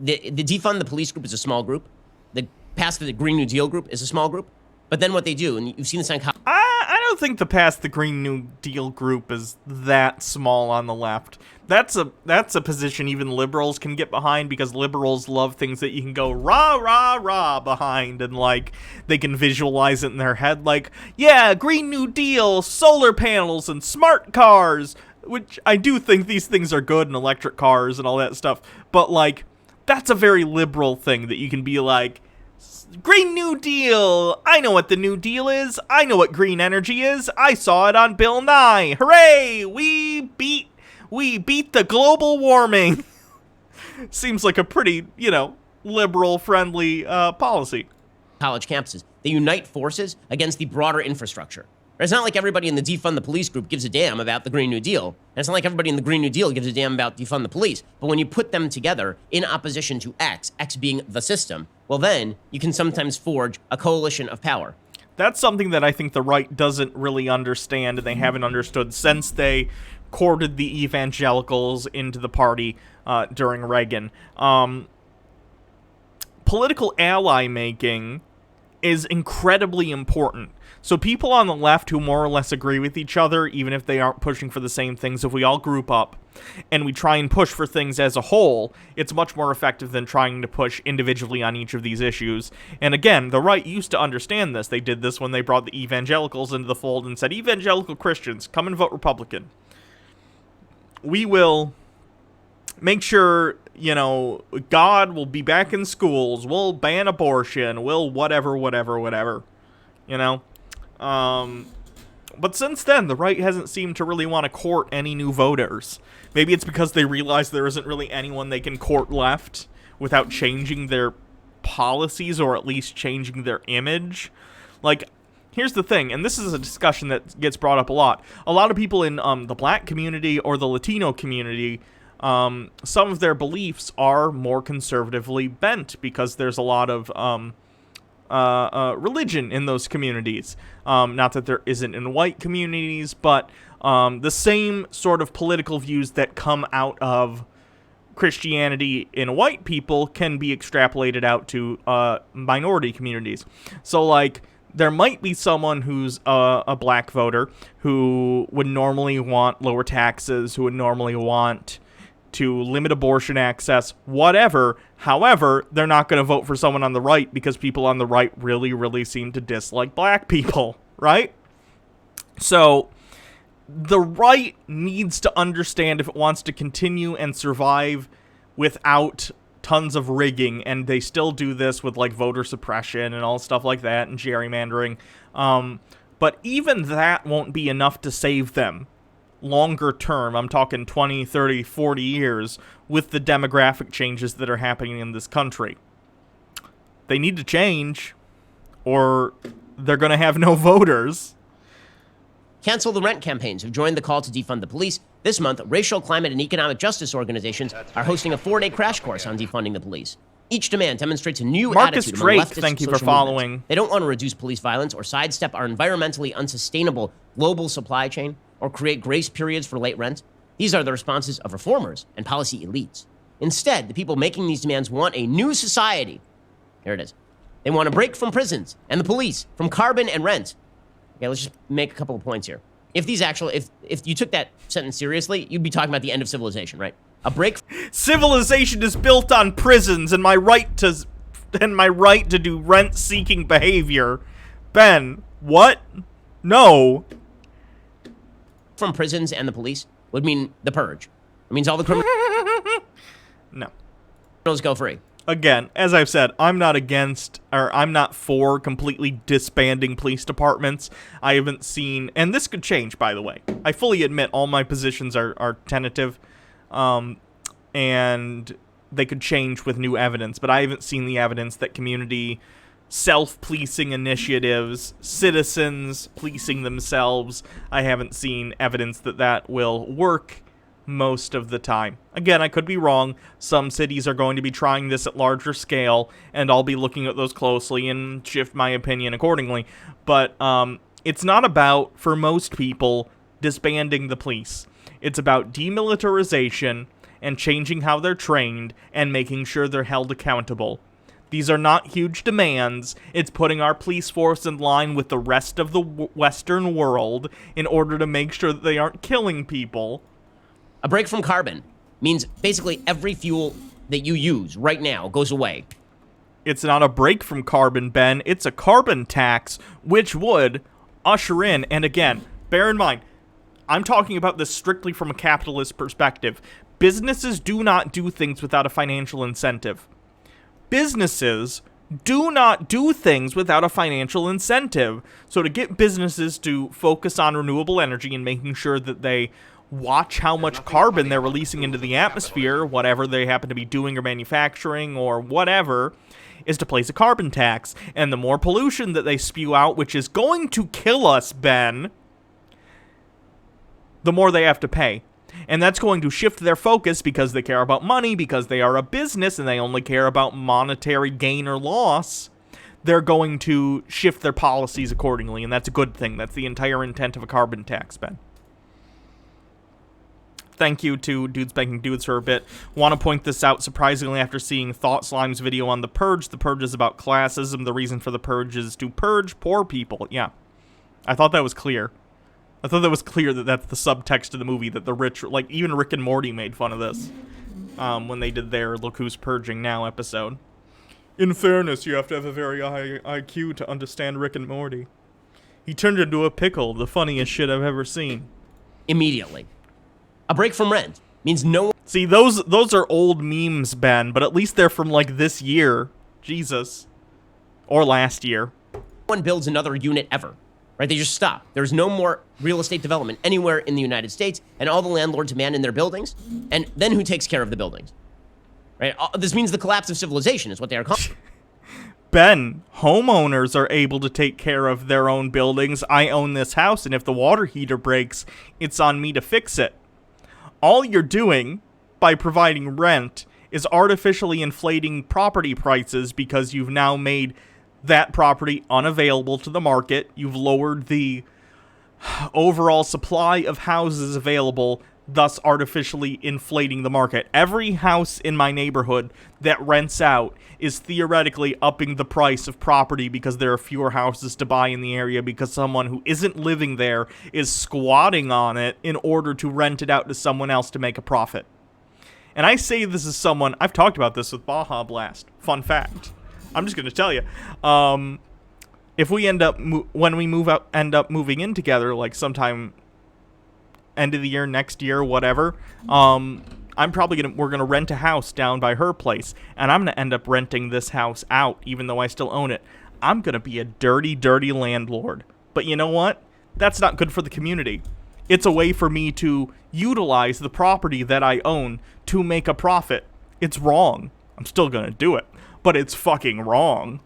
The defund the police group is a small group. The pass the Green New Deal group is a small group. But then what they do, and you've seen this on... I don't think the Pass the Green New Deal group is that small on the left. That's a position even liberals can get behind, because liberals love things that you can go rah, rah, rah behind, and, like, they can visualize it in their head, like, yeah, Green New Deal, solar panels, and smart cars, which I do think these things are good, and electric cars and all that stuff, but, like, that's a very liberal thing that you can be like, Green New Deal! I know what the New Deal is. I know what green energy is. I saw it on Bill Nye. Hooray! We beat the global warming. Seems like a pretty, liberal-friendly policy. College campuses. They unite forces against the broader infrastructure. It's not like everybody in the defund the police group gives a damn about the Green New Deal. And it's not like everybody in the Green New Deal gives a damn about defund the police. But when you put them together in opposition to X being the system, well then, you can sometimes forge a coalition of power. That's something that I think the right doesn't really understand, and they haven't understood since they courted the evangelicals into the party during Reagan. Political ally making is incredibly important. So people on the left who more or less agree with each other, even if they aren't pushing for the same things, if we all group up and we try and push for things as a whole, it's much more effective than trying to push individually on each of these issues. And again, the right used to understand this. They did this when they brought the evangelicals into the fold and said, evangelical Christians, come and vote Republican. We will make sure, you know, God will be back in schools, we'll ban abortion, we'll whatever, you know? But since then, the right hasn't seemed to really want to court any new voters. Maybe it's because they realize there isn't really anyone they can court left without changing their policies or at least changing their image. Like, here's the thing, and this is a discussion that gets brought up a lot. A lot of people in the black community or the Latino community, some of their beliefs are more conservatively bent because there's a lot of religion in those communities. Not that there isn't in white communities, but the same sort of political views that come out of Christianity in white people can be extrapolated out to minority communities. So, like, there might be someone who's a black voter who would normally want lower taxes, who would normally want to limit abortion access, whatever. However, they're not going to vote for someone on the right because people on the right really, really seem to dislike black people, right? So the right needs to understand if it wants to continue and survive without tons of rigging, and they still do this with, like, voter suppression and all stuff like that and gerrymandering. But even that won't be enough to save them longer term. I'm talking 20, 30, 40 years with the demographic changes that are happening in this country. They need to change, or they're going to have no voters. Cancel the rent campaigns have joined the call to defund the police. This month, racial, climate, and economic justice organizations are hosting a 4-day crash course on defunding the police. Each demand demonstrates a new Marcus attitude Drake, among leftist thank you for social following. movements. They don't want to reduce police violence or sidestep our environmentally unsustainable global supply chain or create grace periods for late rent. These are the responses of reformers and policy elites. Instead, the people making these demands want a new society. Here it is. They want a break from prisons and the police, from carbon and rent. Okay, let's just make a couple of points here. If you took that sentence seriously, you'd be talking about the end of civilization, right? A break. Civilization is built on prisons and my right to do rent-seeking behavior. Ben, what? No. From prisons and the police would mean the purge. It means all the criminals go free. Again, as I've said, I'm not for completely disbanding police departments. I haven't seen, and this could change, by the way. I fully admit all my positions are tentative, and they could change with new evidence, but I haven't seen the evidence that community self-policing initiatives, citizens policing themselves, I haven't seen evidence that will work most of the time. Again, I could be wrong. Some cities are going to be trying this at larger scale, and I'll be looking at those closely and shift my opinion accordingly. But it's not about, for most people, disbanding the police. It's about demilitarization and changing how they're trained and making sure they're held accountable. These are not huge demands. It's putting our police force in line with the rest of the Western world in order to make sure that they aren't killing people. A break from carbon means basically every fuel that you use right now goes away. It's not a break from carbon, Ben. It's a carbon tax, which would usher in, and again, bear in mind, I'm talking about this strictly from a capitalist perspective. Businesses do not do things without a financial incentive. Businesses do not do things without a financial incentive. So to get businesses to focus on renewable energy and making sure that they watch how much carbon they're releasing into the atmosphere, whatever they happen to be doing or manufacturing or whatever, is to place a carbon tax. And the more pollution that they spew out, which is going to kill us, Ben, the more they have to pay. And that's going to shift their focus because they care about money, because they are a business and they only care about monetary gain or loss. They're going to shift their policies accordingly, and that's a good thing. That's the entire intent of a carbon tax, Ben. thank you to Dudes Banking Dudes for a bit. Want to point this out, surprisingly, after seeing Thought Slime's video on The Purge. The Purge is about classism. The reason for the Purge is to purge poor people. Yeah. I thought that was clear. I thought that was clear that that's the subtext of the movie, that the rich, like, even Rick and Morty made fun of this when they did their Look Who's Purging Now episode. In fairness, you have to have a very high IQ to understand Rick and Morty. He turned into a pickle, the funniest shit I've ever seen. Immediately. A break from rent means no... See, those are old memes, Ben, but at least they're from, like, this year. Jesus. Or last year. one builds another unit ever. Right? They just stop. There's no more real estate development anywhere in the United States, and all the landlords abandon their buildings. And then who takes care of the buildings? Right? This means the collapse of civilization is what they are calling. Ben, homeowners are able to take care of their own buildings. I own this house, and if the water heater breaks, it's on me to fix it. All you're doing by providing rent is artificially inflating property prices because you've now made that property unavailable to the market. You've lowered the overall supply of houses available, thus artificially inflating the market. Every house in my neighborhood that rents out is theoretically upping the price of property because there are fewer houses to buy in the area because someone who isn't living there is squatting on it in order to rent it out to someone else to make a profit. And I say this as someone, I've talked about this with Baja Blast. Fun fact. I'm just going to tell you. If we end up, when we move out, end up moving in together, like sometime end of the year, next year, whatever, I'm probably we're gonna rent a house down by her place, and I'm gonna end up renting this house out, even though I still own it. I'm gonna be a dirty, dirty landlord. But you know what? That's not good for the community. It's a way for me to utilize the property that I own to make a profit. It's wrong. I'm still gonna do it, but it's fucking wrong.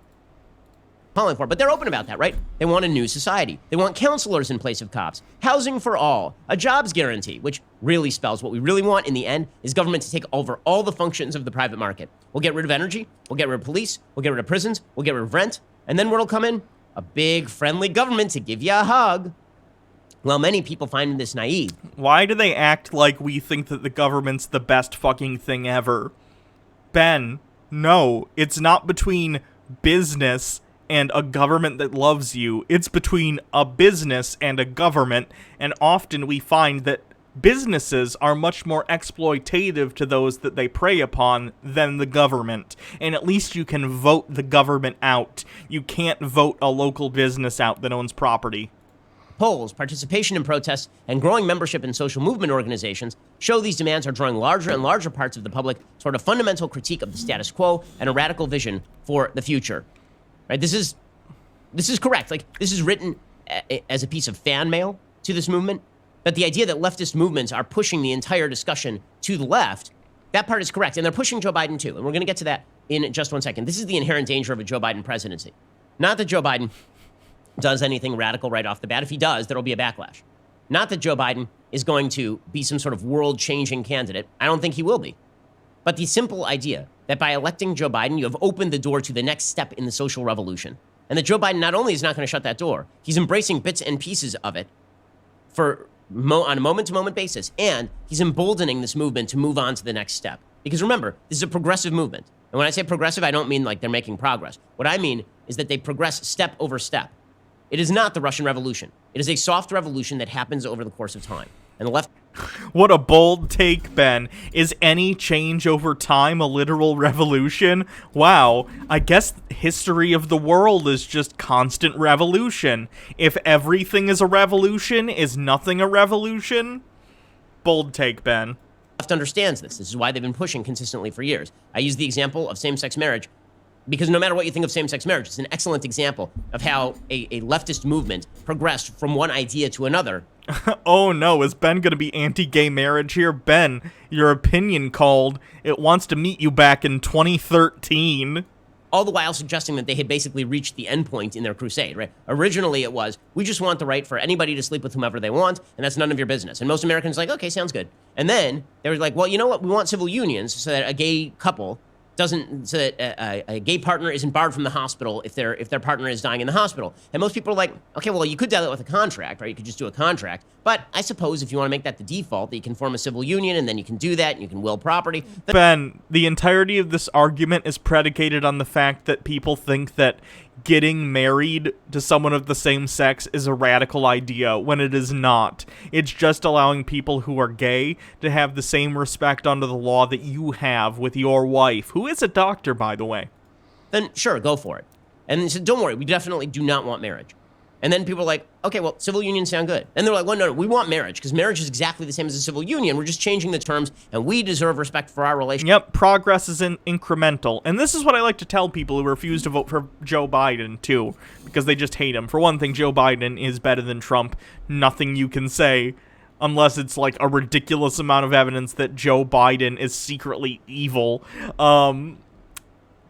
Calling for, but they're open about that, right? They want a new society. They want counselors in place of cops, housing for all, a jobs guarantee, which really spells what we really want in the end is government to take over all the functions of the private market. We'll get rid of energy, we'll get rid of police, we'll get rid of prisons, we'll get rid of rent, and then what'll come in? A big friendly government to give you a hug. Well, many people find this naive. Why do they act like we think that the government's the best fucking thing ever? Ben, no, it's not between business and a government that loves you. It's between a business and a government, and often we find that businesses are much more exploitative to those that they prey upon than the government. And at least you can vote the government out. You can't vote a local business out that owns property. Polls, participation in protests, and growing membership in social movement organizations show these demands are drawing larger and larger parts of the public toward a fundamental critique of the status quo and a radical vision for the future. Right? This is correct. Like, this is written as a piece of fan mail to this movement. But the idea that leftist movements are pushing the entire discussion to the left, that part is correct. And they're pushing Joe Biden too. And we're going to get to that in just 1 second. This is the inherent danger of a Joe Biden presidency. Not that Joe Biden does anything radical right off the bat. If he does, there'll be a backlash. Not that Joe Biden is going to be some sort of world-changing candidate. I don't think he will be. But the simple idea that by electing Joe Biden, you have opened the door to the next step in the social revolution. And that Joe Biden not only is not going to shut that door, he's embracing bits and pieces of it on a moment-to-moment basis. And he's emboldening this movement to move on to the next step. Because remember, this is a progressive movement. And when I say progressive, I don't mean like they're making progress. What I mean is that they progress step over step. It is not the Russian Revolution. It is a soft revolution that happens over the course of time. And the left... What a bold take, Ben. Is any change over time a literal revolution? Wow, I guess history of the world is just constant revolution. If everything is a revolution, is nothing a revolution? Bold take, Ben. The left understands this. This is why they've been pushing consistently for years. I use the example of same-sex marriage because no matter what you think of same-sex marriage, it's an excellent example of how a leftist movement progressed from one idea to another. Oh no, is Ben gonna be anti-gay marriage here? Ben, your opinion called. It wants to meet you back in 2013. All the while suggesting that they had basically reached the end point in their crusade, right? Originally it was, we just want the right for anybody to sleep with whomever they want, and that's none of your business. And most Americans are like, okay, sounds good. And then they were like, well, you know what? We want civil unions so that a gay couple doesn't so that a gay partner isn't barred from the hospital if their partner is dying in the hospital. And most people are like, okay, well, you could do that with a contract, right? You could just do a contract. But I suppose if you want to make that the default, that you can form a civil union, and then you can do that, and you can will property. Ben, the entirety of this argument is predicated on the fact that people think that getting married to someone of the same sex is a radical idea, when it is not. It's just allowing people who are gay to have the same respect under the law that you have with your wife, who is a doctor, by the way. Then sure, go for it. And they said, don't worry, we definitely do not want marriage. And then people are like, okay, well, civil unions sound good. And they're like, well, no, we want marriage, because marriage is exactly the same as a civil union. We're just changing the terms, and we deserve respect for our relationship. Yep, progress is incremental. And this is what I like to tell people who refuse to vote for Joe Biden, too, because they just hate him. For one thing, Joe Biden is better than Trump. Nothing you can say, unless it's like a ridiculous amount of evidence that Joe Biden is secretly evil,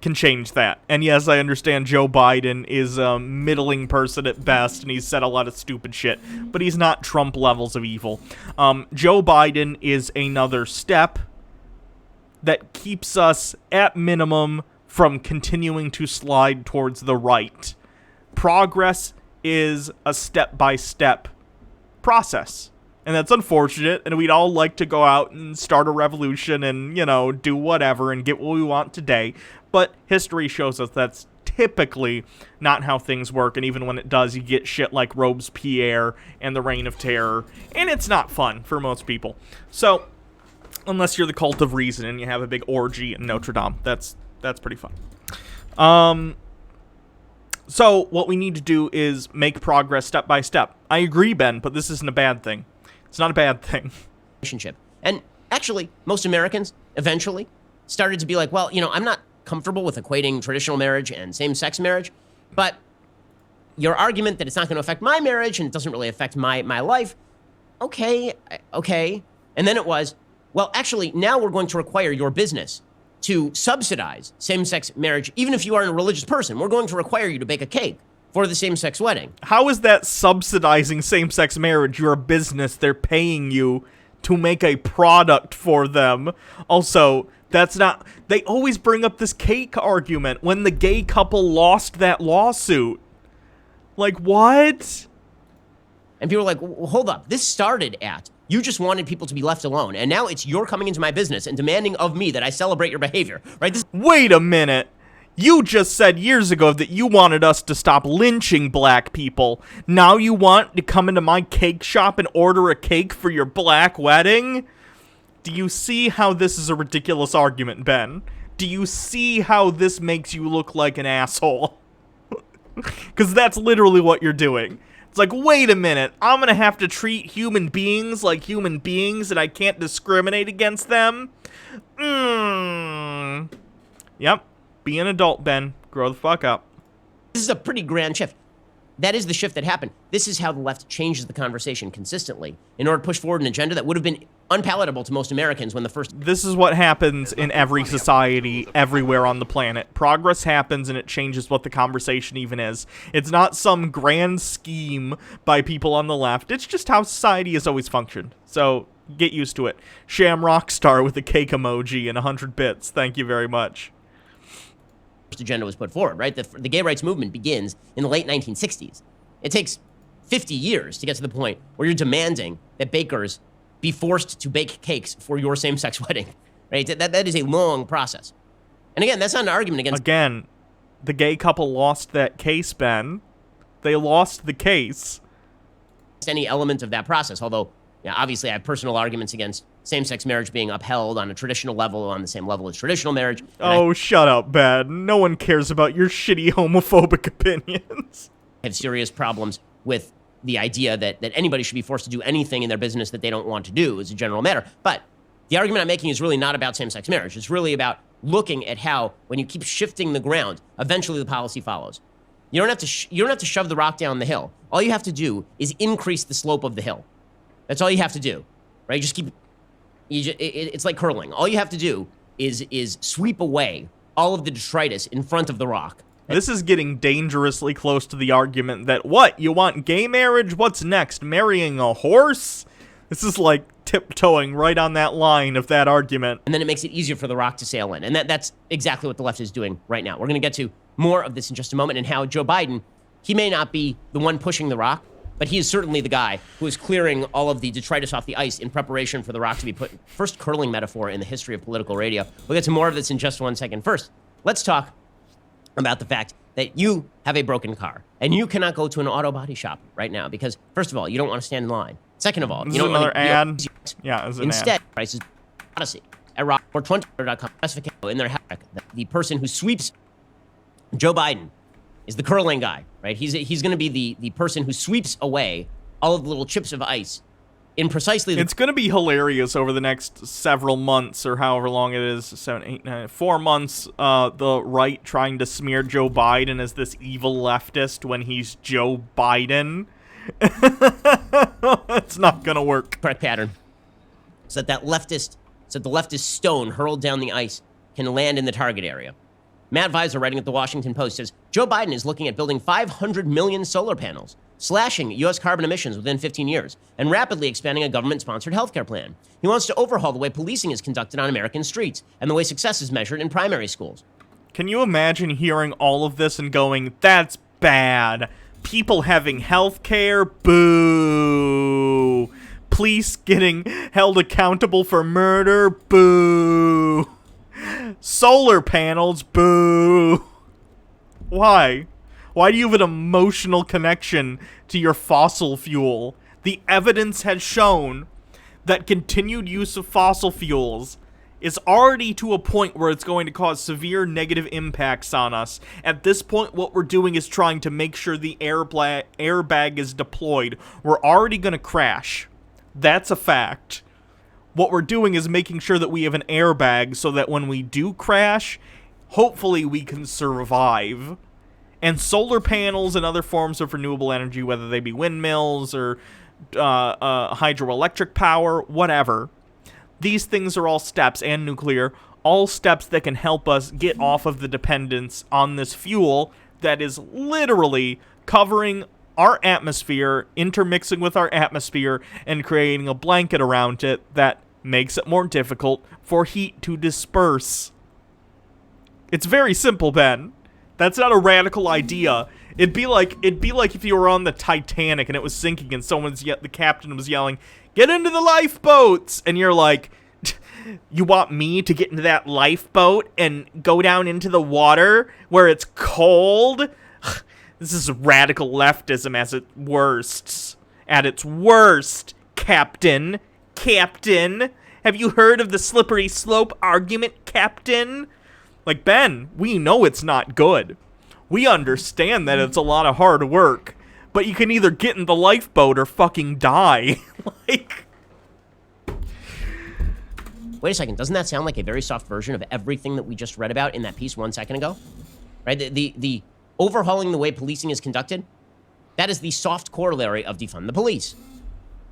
can change that. And yes, I understand Joe Biden is a middling person at best, and he's said a lot of stupid shit, but he's not Trump levels of evil. Joe Biden is another step that keeps us, at minimum, from continuing to slide towards the right. Progress is a step-by-step process. And that's unfortunate, and we'd all like to go out and start a revolution and, you know, do whatever and get what we want today. But history shows us that's typically not how things work, and even when it does, you get shit like Robespierre and the Reign of Terror, and it's not fun for most people. So, unless you're the Cult of Reason and you have a big orgy in Notre Dame, that's pretty fun. So, what we need to do is make progress step by step. I agree, Ben, but this isn't a bad thing. It's not a bad thing. And actually, most Americans eventually started to be like, well, you know, I'm not comfortable with equating traditional marriage and same-sex marriage, but your argument that it's not going to affect my marriage and it doesn't really affect my life, okay. And then it was, well, actually, now we're going to require your business to subsidize same-sex marriage, even if you aren't a religious person. We're going to require you to bake a cake for the same-sex wedding. How is that subsidizing same-sex marriage? You're a business. They're paying you to make a product for them. Also, that's not... They always bring up this cake argument when the gay couple lost that lawsuit. Like, what? And people are like, well, hold up. This started at, you just wanted people to be left alone, and now it's you're coming into my business and demanding of me that I celebrate your behavior, right? Wait a minute. You just said years ago that you wanted us to stop lynching black people. Now you want to come into my cake shop and order a cake for your black wedding? Do you see how this is a ridiculous argument, Ben? Do you see how this makes you look like an asshole? Because that's literally what you're doing. It's like, wait a minute, I'm going to have to treat human beings like human beings and I can't discriminate against them? Yep. Be an adult, Ben. Grow the fuck up. This is a pretty grand shift. That is the shift that happened. This is how the left changes the conversation consistently in order to push forward an agenda that would have been unpalatable to most Americans when the first... This is what happens in every society, everywhere on the planet. Progress happens and it changes what the conversation even is. It's not some grand scheme by people on the left. It's just how society has always functioned. So, get used to it. Shamrock Star with a cake emoji and 100 bits. Thank you very much. Agenda was put forward, right? The gay rights movement begins in the late 1960s. It takes 50 years to get to the point where you're demanding that bakers be forced to bake cakes for your same-sex wedding, right? That is a long process. And again, that's not an argument against... Again, the gay couple lost that case, Ben. They lost the case. Any element of that process, although, yeah, obviously I have personal arguments against same-sex marriage being upheld on a traditional level, on the same level as traditional marriage. Oh, shut up, Ben. No one cares about your shitty homophobic opinions. I have serious problems with the idea that anybody should be forced to do anything in their business that they don't want to do as a general matter. But the argument I'm making is really not about same-sex marriage. It's really about looking at how, when you keep shifting the ground, eventually the policy follows. You don't have to shove the rock down the hill. All you have to do is increase the slope of the hill. That's all you have to do, right? You just keep... it's like curling. All you have to do is sweep away all of the detritus in front of the rock. This is getting dangerously close to the argument that, what, you want gay marriage? What's next? Marrying a horse? This is like tiptoeing right on that line of that argument. And then it makes it easier for the rock to sail in. And that's exactly what the left is doing right now. We're going to get to more of this in just a moment, and how Joe Biden, he may not be the one pushing the rock, but he is certainly the guy who is clearing all of the detritus off the ice in preparation for the rock to be put. First curling metaphor in the history of political radio. We'll get to more of this in just 1 second. First, let's talk about the fact that you have a broken car and you cannot go to an auto body shop right now because, first of all, you don't want to stand in line. Second of all, This you is don't another want to, ad. Yeah, it's an instead, ad. prices Odyssey at rock or 20.com specification in their hack. The person who sweeps Joe Biden is the curling guy, right? He's going to be the person who sweeps away all of the little chips of ice in precisely the It's going to be hilarious over the next several months, or however long it is, 7, 8, 9, 4 months, the right trying to smear Joe Biden as this evil leftist when he's Joe Biden. It's not going to work. correct pattern. So that the leftist stone hurled down the ice can land in the target area. Matt Visor, writing at the Washington Post, says Joe Biden is looking at building 500 million solar panels, slashing U.S. carbon emissions within 15 years, and rapidly expanding a government-sponsored healthcare plan. He wants to overhaul the way policing is conducted on American streets and the way success is measured in primary schools. Can you imagine hearing all of this and going, that's bad. People having health care? Boo. Police getting held accountable for murder? Boo. Solar panels? Boo. Why? Why do you have an emotional connection to your fossil fuel? The evidence has shown that continued use of fossil fuels is already to a point where it's going to cause severe negative impacts on us. At this point, what we're doing is trying to make sure the airbag is deployed. We're already going to crash. That's a fact. What we're doing is making sure that we have an airbag so that when we do crash, hopefully we can survive. And solar panels and other forms of renewable energy, whether they be windmills or hydroelectric power, whatever, these things are all steps, and nuclear, all steps that can help us get off of the dependence on this fuel that is literally covering our atmosphere, intermixing with our atmosphere, and creating a blanket around it that makes it more difficult for heat to disperse. It's very simple, Ben. That's not a radical idea. It'd be like if you were on the Titanic and it was sinking and the captain was yelling, "Get into the lifeboats!" And you're like, you want me to get into that lifeboat and go down into the water where it's cold? This is radical leftism at its worst. At its worst, Captain. Captain. Have you heard of the slippery slope argument, Captain? Like, Ben, we know it's not good. We understand that it's a lot of hard work. But you can either get in the lifeboat or fucking die. Like... Wait a second, doesn't that sound like a very soft version of everything that we just read about in that piece 1 second ago? Right? The overhauling the way policing is conducted, that is the soft corollary of defund the police.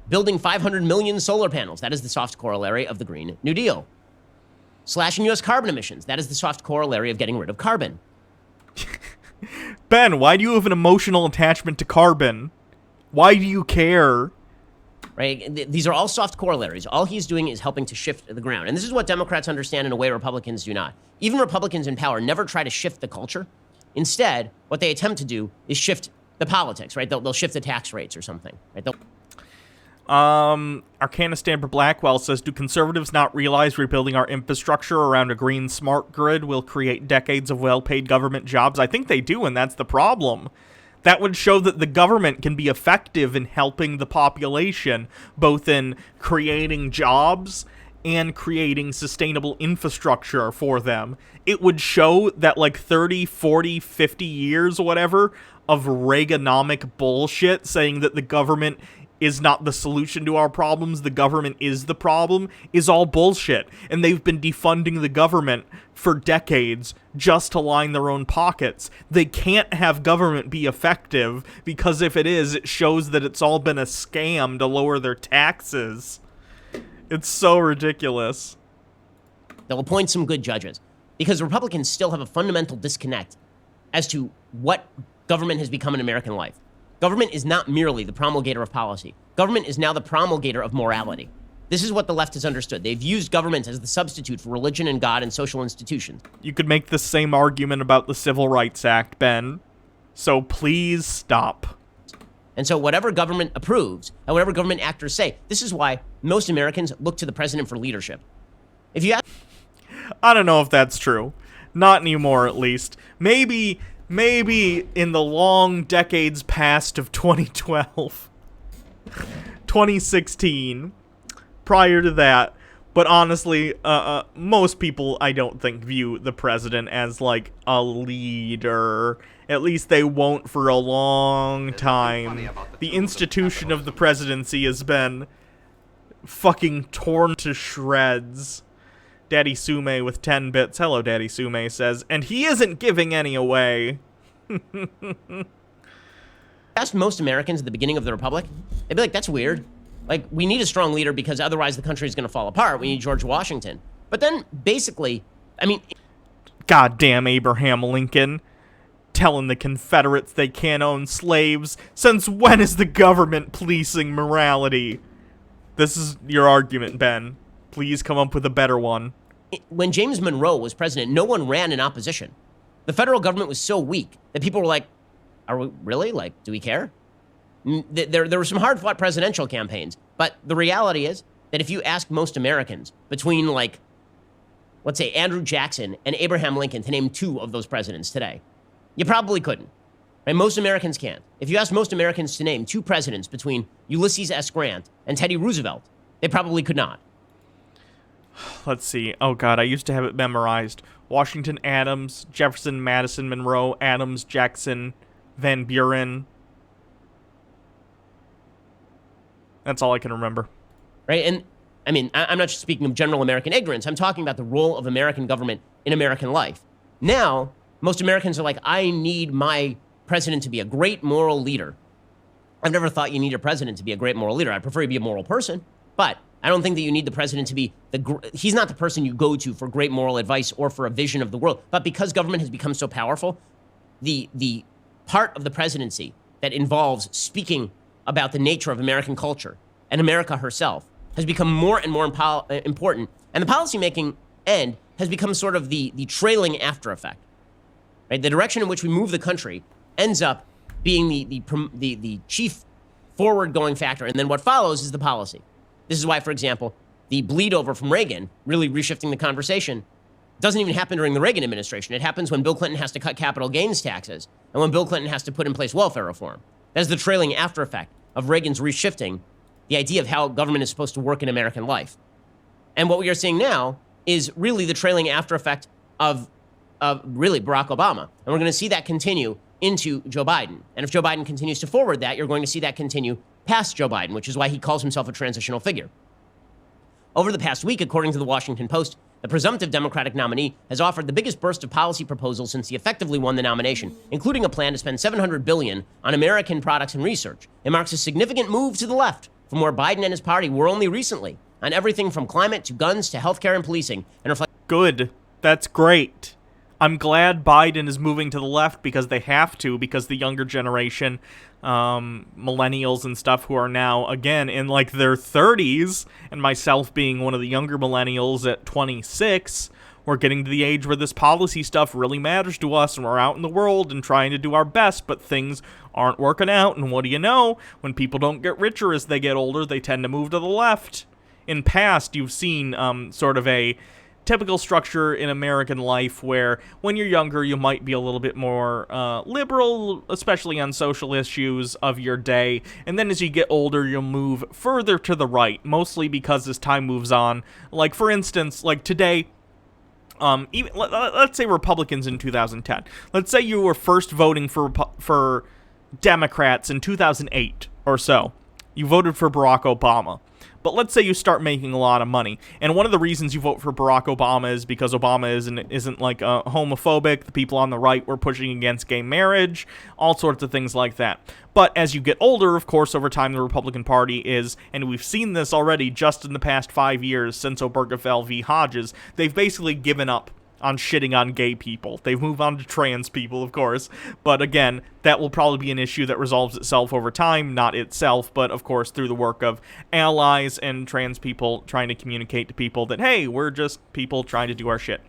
Building 500 million solar panels, that is the soft corollary of the Green New Deal. Slashing U.S. carbon emissions, that is the soft corollary of getting rid of carbon. Ben, why do you have an emotional attachment to carbon? Why do you care? Right? These are all soft corollaries. All he's doing is helping to shift the ground. And this is what Democrats understand in a way Republicans do not. Even Republicans in power never try to shift the culture. Instead, what they attempt to do is shift the politics, right? They'll shift the tax rates or something, right? Arcana Stamper Blackwell says, do conservatives not realize rebuilding our infrastructure around a green smart grid will create decades of well-paid government jobs? I think they do, and that's the problem. That would show that the government can be effective in helping the population, both in creating jobs and creating sustainable infrastructure for them. It would show that like 30, 40, 50 years or whatever of Reaganomic bullshit saying that the government is not the solution to our problems, the government is the problem, is all bullshit. And they've been defunding the government for decades just to line their own pockets. They can't have government be effective because if it is, it shows that it's all been a scam to lower their taxes. It's so ridiculous. They'll appoint some good judges because Republicans still have a fundamental disconnect as to what government has become in American life. Government is not merely the promulgator of policy. Government is now the promulgator of morality. This is what the left has understood. They've used government as the substitute for religion and God and social institutions. You could make the same argument about the Civil Rights Act, Ben. So please stop. And so whatever government approves and whatever government actors say, this is why most Americans look to the president for leadership. If you ask, I don't know if that's true. Not anymore, at least. Maybe in the long decades past of 2012, 2016, prior to that. But honestly, most people, I don't think, view the president as, like, a leader. At least they won't for a long time. The institution of the presidency has been fucking torn to shreds. Daddy Sume with 10 bits. Hello, Daddy Sume says. And he isn't giving any away. asked most Americans at the beginning of the Republic, they'd be like, that's weird. Like, we need a strong leader because otherwise the country is going to fall apart. We need George Washington. But then, basically, I mean... Goddamn Abraham Lincoln. Telling the Confederates they can't own slaves. Since when is the government policing morality? This is your argument, Ben. Please come up with a better one. When James Monroe was president, no one ran in opposition. The federal government was so weak that people were like, are we really? Like, do we care? There were some hard-fought presidential campaigns, but the reality is that if you ask most Americans between, like, let's say Andrew Jackson and Abraham Lincoln to name two of those presidents today, you probably couldn't. Right? Most Americans can't. If you ask most Americans to name two presidents between Ulysses S. Grant and Teddy Roosevelt, they probably could not. Let's see. Oh, God, I used to have it memorized. Washington, Adams, Jefferson, Madison, Monroe, Adams, Jackson, Van Buren. That's all I can remember. Right? And, I mean, I'm not just speaking of general American ignorance. I'm talking about the role of American government in American life. Now, most Americans are like, I need my president to be a great moral leader. I've never thought you need a president to be a great moral leader. I prefer you be a moral person, but I don't think that you need the president to be he's not the person you go to for great moral advice or for a vision of the world. But because government has become so powerful, the part of the presidency that involves speaking about the nature of American culture and America herself has become more and more important. And the policymaking end has become sort of the trailing after effect. Right? The direction in which we move the country ends up being the chief forward-going factor. And then what follows is the policy. This is why, for example, the bleed over from Reagan, really reshifting the conversation, doesn't even happen during the Reagan administration. It happens when Bill Clinton has to cut capital gains taxes and when Bill Clinton has to put in place welfare reform. That's the trailing after effect of Reagan's reshifting the idea of how government is supposed to work in American life. And what we are seeing now is really the trailing after effect of really Barack Obama. And we're going to see that continue into Joe Biden. And if Joe Biden continues to forward that, you're going to see that continue past Joe Biden, which is why he calls himself a transitional figure. Over the past week, according to the Washington Post, the presumptive Democratic nominee has offered the biggest burst of policy proposals since he effectively won the nomination, including a plan to spend $700 billion on American products and research. It marks a significant move to the left from where Biden and his party were only recently, on everything from climate to guns to healthcare and policing, and reflect. Good. That's great. I'm glad Biden is moving to the left because they have to, because the younger generation, millennials and stuff who are now, again, in like their 30s, and myself being one of the younger millennials at 26, we're getting to the age where this policy stuff really matters to us, and we're out in the world and trying to do our best, but things aren't working out, and what do you know? When people don't get richer as they get older, they tend to move to the left. In past, you've seen sort of a typical structure in American life where when you're younger, you might be a little bit more liberal, especially on social issues of your day. And then as you get older, you'll move further to the right, mostly because as time moves on. Like, for instance, like today, even let's say Republicans in 2010. Let's say you were first voting for Democrats in 2008 or so. You voted for Barack Obama. But let's say you start making a lot of money, and one of the reasons you vote for Barack Obama is because Obama isn't like homophobic. The people on the right were pushing against gay marriage, all sorts of things like that. But as you get older, of course, over time, the Republican Party is, and we've seen this already just in the past 5 years since Obergefell v. Hodges, they've basically given up on shitting on gay people. They've moved on to trans people, of course. But again, that will probably be an issue that resolves itself over time, not itself, but of course through the work of allies and trans people trying to communicate to people that, hey, we're just people trying to do our shit.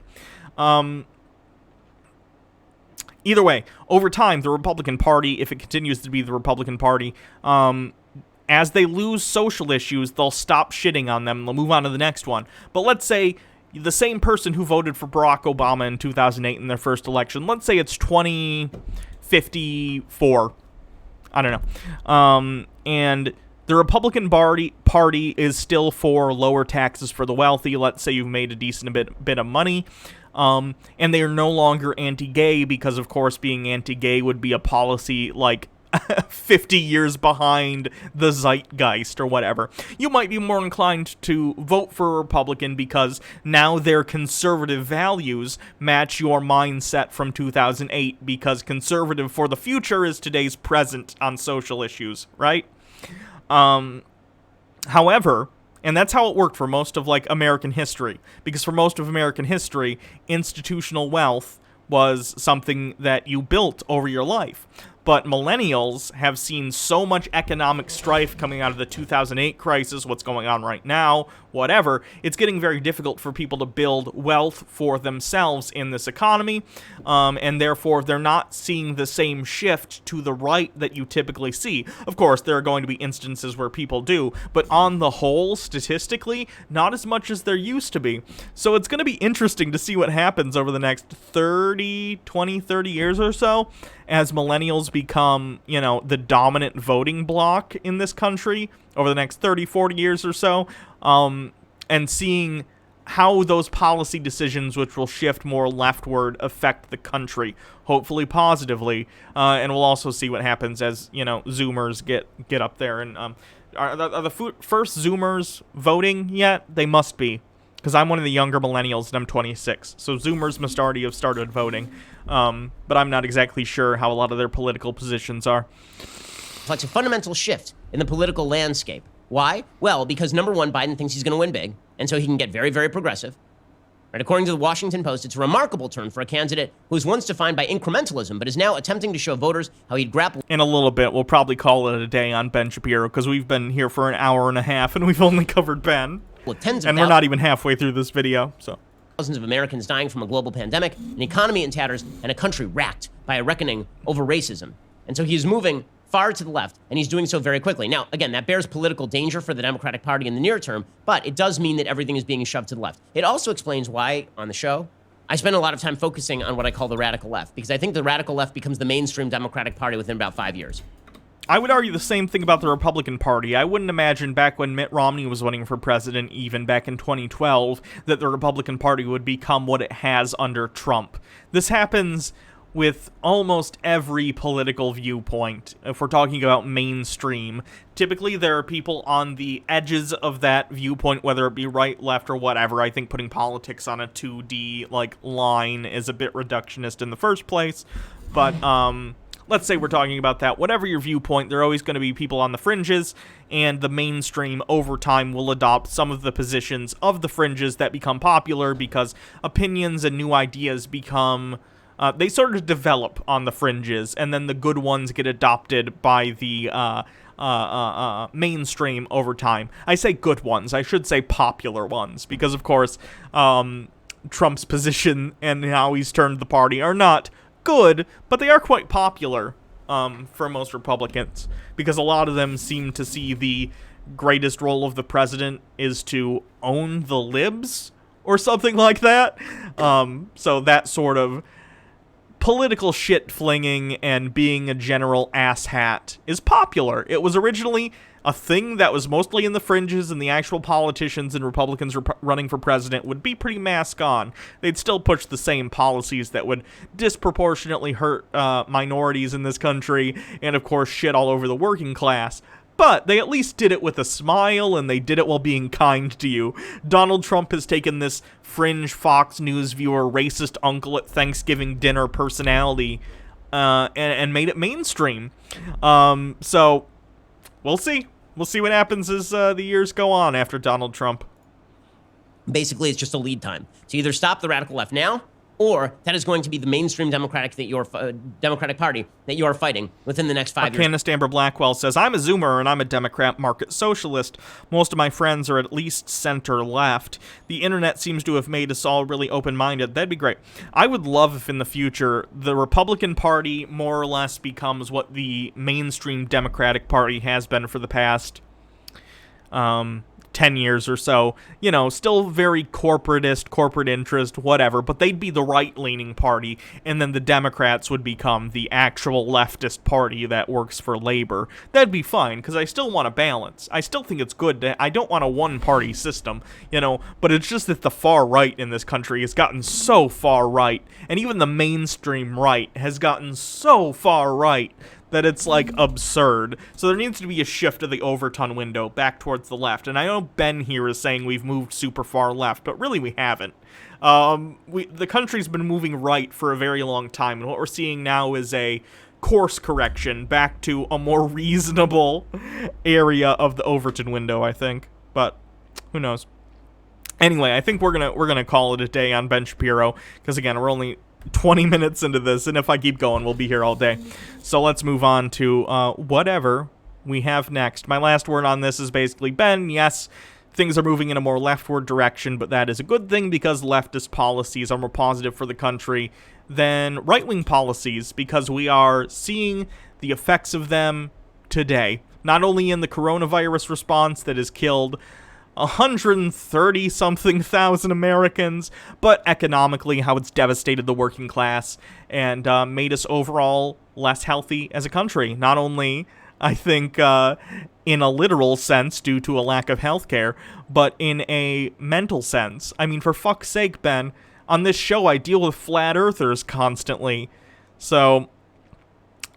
Either way, over time, the Republican Party, if it continues to be the Republican Party, as they lose social issues, they'll stop shitting on them. They'll move on to the next one. But let's say the same person who voted for Barack Obama in 2008 in their first election, let's say it's 2054. I don't know. And the Republican Party is still for lower taxes for the wealthy. Let's say you've made a decent bit of money. And they are no longer anti-gay because, of course, being anti-gay would be a policy like 50 years behind the zeitgeist or whatever. You might be more inclined to vote for a Republican because now their conservative values match your mindset from 2008, because conservative for the future is today's present on social issues, right? However, and that's how it worked for most of, like, American history, because for most of American history, institutional wealth was something that you built over your life. But millennials have seen so much economic strife coming out of the 2008 crisis, what's going on right now, whatever. It's getting very difficult for people to build wealth for themselves in this economy, and therefore they're not seeing the same shift to the right that you typically see. Of course, there are going to be instances where people do, but on the whole, statistically, not as much as there used to be. So it's going to be interesting to see what happens over the next 30 years or so, as millennials become, the dominant voting bloc in this country over the next 30, 40 years or so, and seeing how those policy decisions, which will shift more leftward, affect the country, hopefully positively, and we'll also see what happens as, Zoomers get up there. And are the first Zoomers voting yet? They must be, because I'm one of the younger millennials and I'm 26, so Zoomers must already have started voting. But I'm not exactly sure how a lot of their political positions are. Reflects a fundamental shift in the political landscape. Why? Well, because number one, Biden thinks he's going to win big, and so he can get very, very progressive. Right? According to the Washington Post, it's a remarkable turn for a candidate who was once defined by incrementalism, but is now attempting to show voters how he'd grapple. In a little bit, we'll probably call it a day on Ben Shapiro, because we've been here for an hour and a half, and we've only covered Ben. Well, tens of and we're not even halfway through this video, so. Thousands of Americans dying from a global pandemic, an economy in tatters, and a country racked by a reckoning over racism. And so he's moving far to the left, and he's doing so very quickly. Now, again, that bears political danger for the Democratic Party in the near term, but it does mean that everything is being shoved to the left. It also explains why, on the show, I spend a lot of time focusing on what I call the radical left, because I think the radical left becomes the mainstream Democratic Party within about 5 years. I would argue the same thing about the Republican Party. I wouldn't imagine back when Mitt Romney was running for president, even back in 2012, that the Republican Party would become what it has under Trump. This happens with almost every political viewpoint. If we're talking about mainstream, typically there are people on the edges of that viewpoint, whether it be right, left, or whatever. I think putting politics on a 2D line is a bit reductionist in the first place, but let's say we're talking about that. Whatever your viewpoint, there are always going to be people on the fringes, and the mainstream over time will adopt some of the positions of the fringes that become popular because opinions and new ideas become they sort of develop on the fringes, and then the good ones get adopted by the mainstream over time. I say good ones. I should say popular ones, because, of course, Trump's position and how he's turned the party are not good, but they are quite popular for most Republicans, because a lot of them seem to see the greatest role of the president is to own the libs, or something like that. So that sort of political shit-flinging and being a general asshat is popular. It was originally a thing that was mostly in the fringes, and the actual politicians and Republicans running for president would be pretty mask on. They'd still push the same policies that would disproportionately hurt minorities in this country, and of course shit all over the working class. But they at least did it with a smile, and they did it while being kind to you. Donald Trump has taken this fringe Fox News viewer, racist uncle at Thanksgiving dinner personality and made it mainstream. So we'll see. We'll see what happens as the years go on after Donald Trump. Basically, it's just a lead time. To either stop the radical left now, or that is going to be the mainstream Democratic Party that you are fighting within the next 5 years. Candace Amber Blackwell says, I'm a Zoomer and I'm a Democrat market socialist. Most of my friends are at least center-left. The internet seems to have made us all really open-minded. That'd be great. I would love if in the future the Republican Party more or less becomes what the mainstream Democratic Party has been for the past 10 years or so. You know, still very corporatist, corporate interest, whatever, but they'd be the right-leaning party, and then the Democrats would become the actual leftist party that works for labor. That'd be fine, because I still want a balance. I still think it's good. I don't want a one-party system, you know, but it's just that the far right in this country has gotten so far right, and even the mainstream right has gotten so far right that it's, like, absurd. So there needs to be a shift of the Overton window back towards the left. And I know Ben here is saying we've moved super far left, but really we haven't. The country's been moving right for a very long time, and what we're seeing now is a course correction back to a more reasonable area of the Overton window, I think. But who knows? Anyway, I think we're gonna call it a day on Ben Shapiro, because again, we're only 20 minutes into this, and if I keep going, we'll be here all day. So let's move on to whatever we have next. My last word on this is basically, Ben, yes, things are moving in a more leftward direction, but that is a good thing because leftist policies are more positive for the country than right-wing policies, because we are seeing the effects of them today, not only in the coronavirus response that has killed 130-something thousand Americans, but economically, how it's devastated the working class and made us overall less healthy as a country. Not only, I think, in a literal sense due to a lack of health care, but in a mental sense. I mean, for fuck's sake, Ben, on this show I deal with flat earthers constantly. So,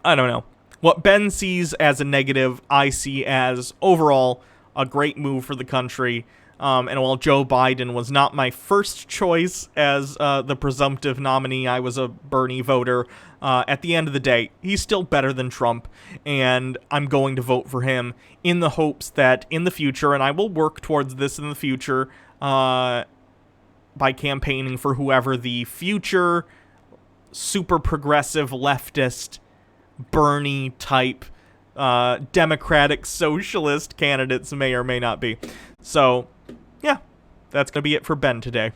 I don't know. What Ben sees as a negative, I see as overall a great move for the country. And while Joe Biden was not my first choice as the presumptive nominee, I was a Bernie voter. At the end of the day, he's still better than Trump, and I'm going to vote for him in the hopes that in the future, and I will work towards this in the future by campaigning for whoever the future super progressive leftist Bernie type Democratic socialist candidates may or may not be. So, yeah, that's going to be it for Ben today.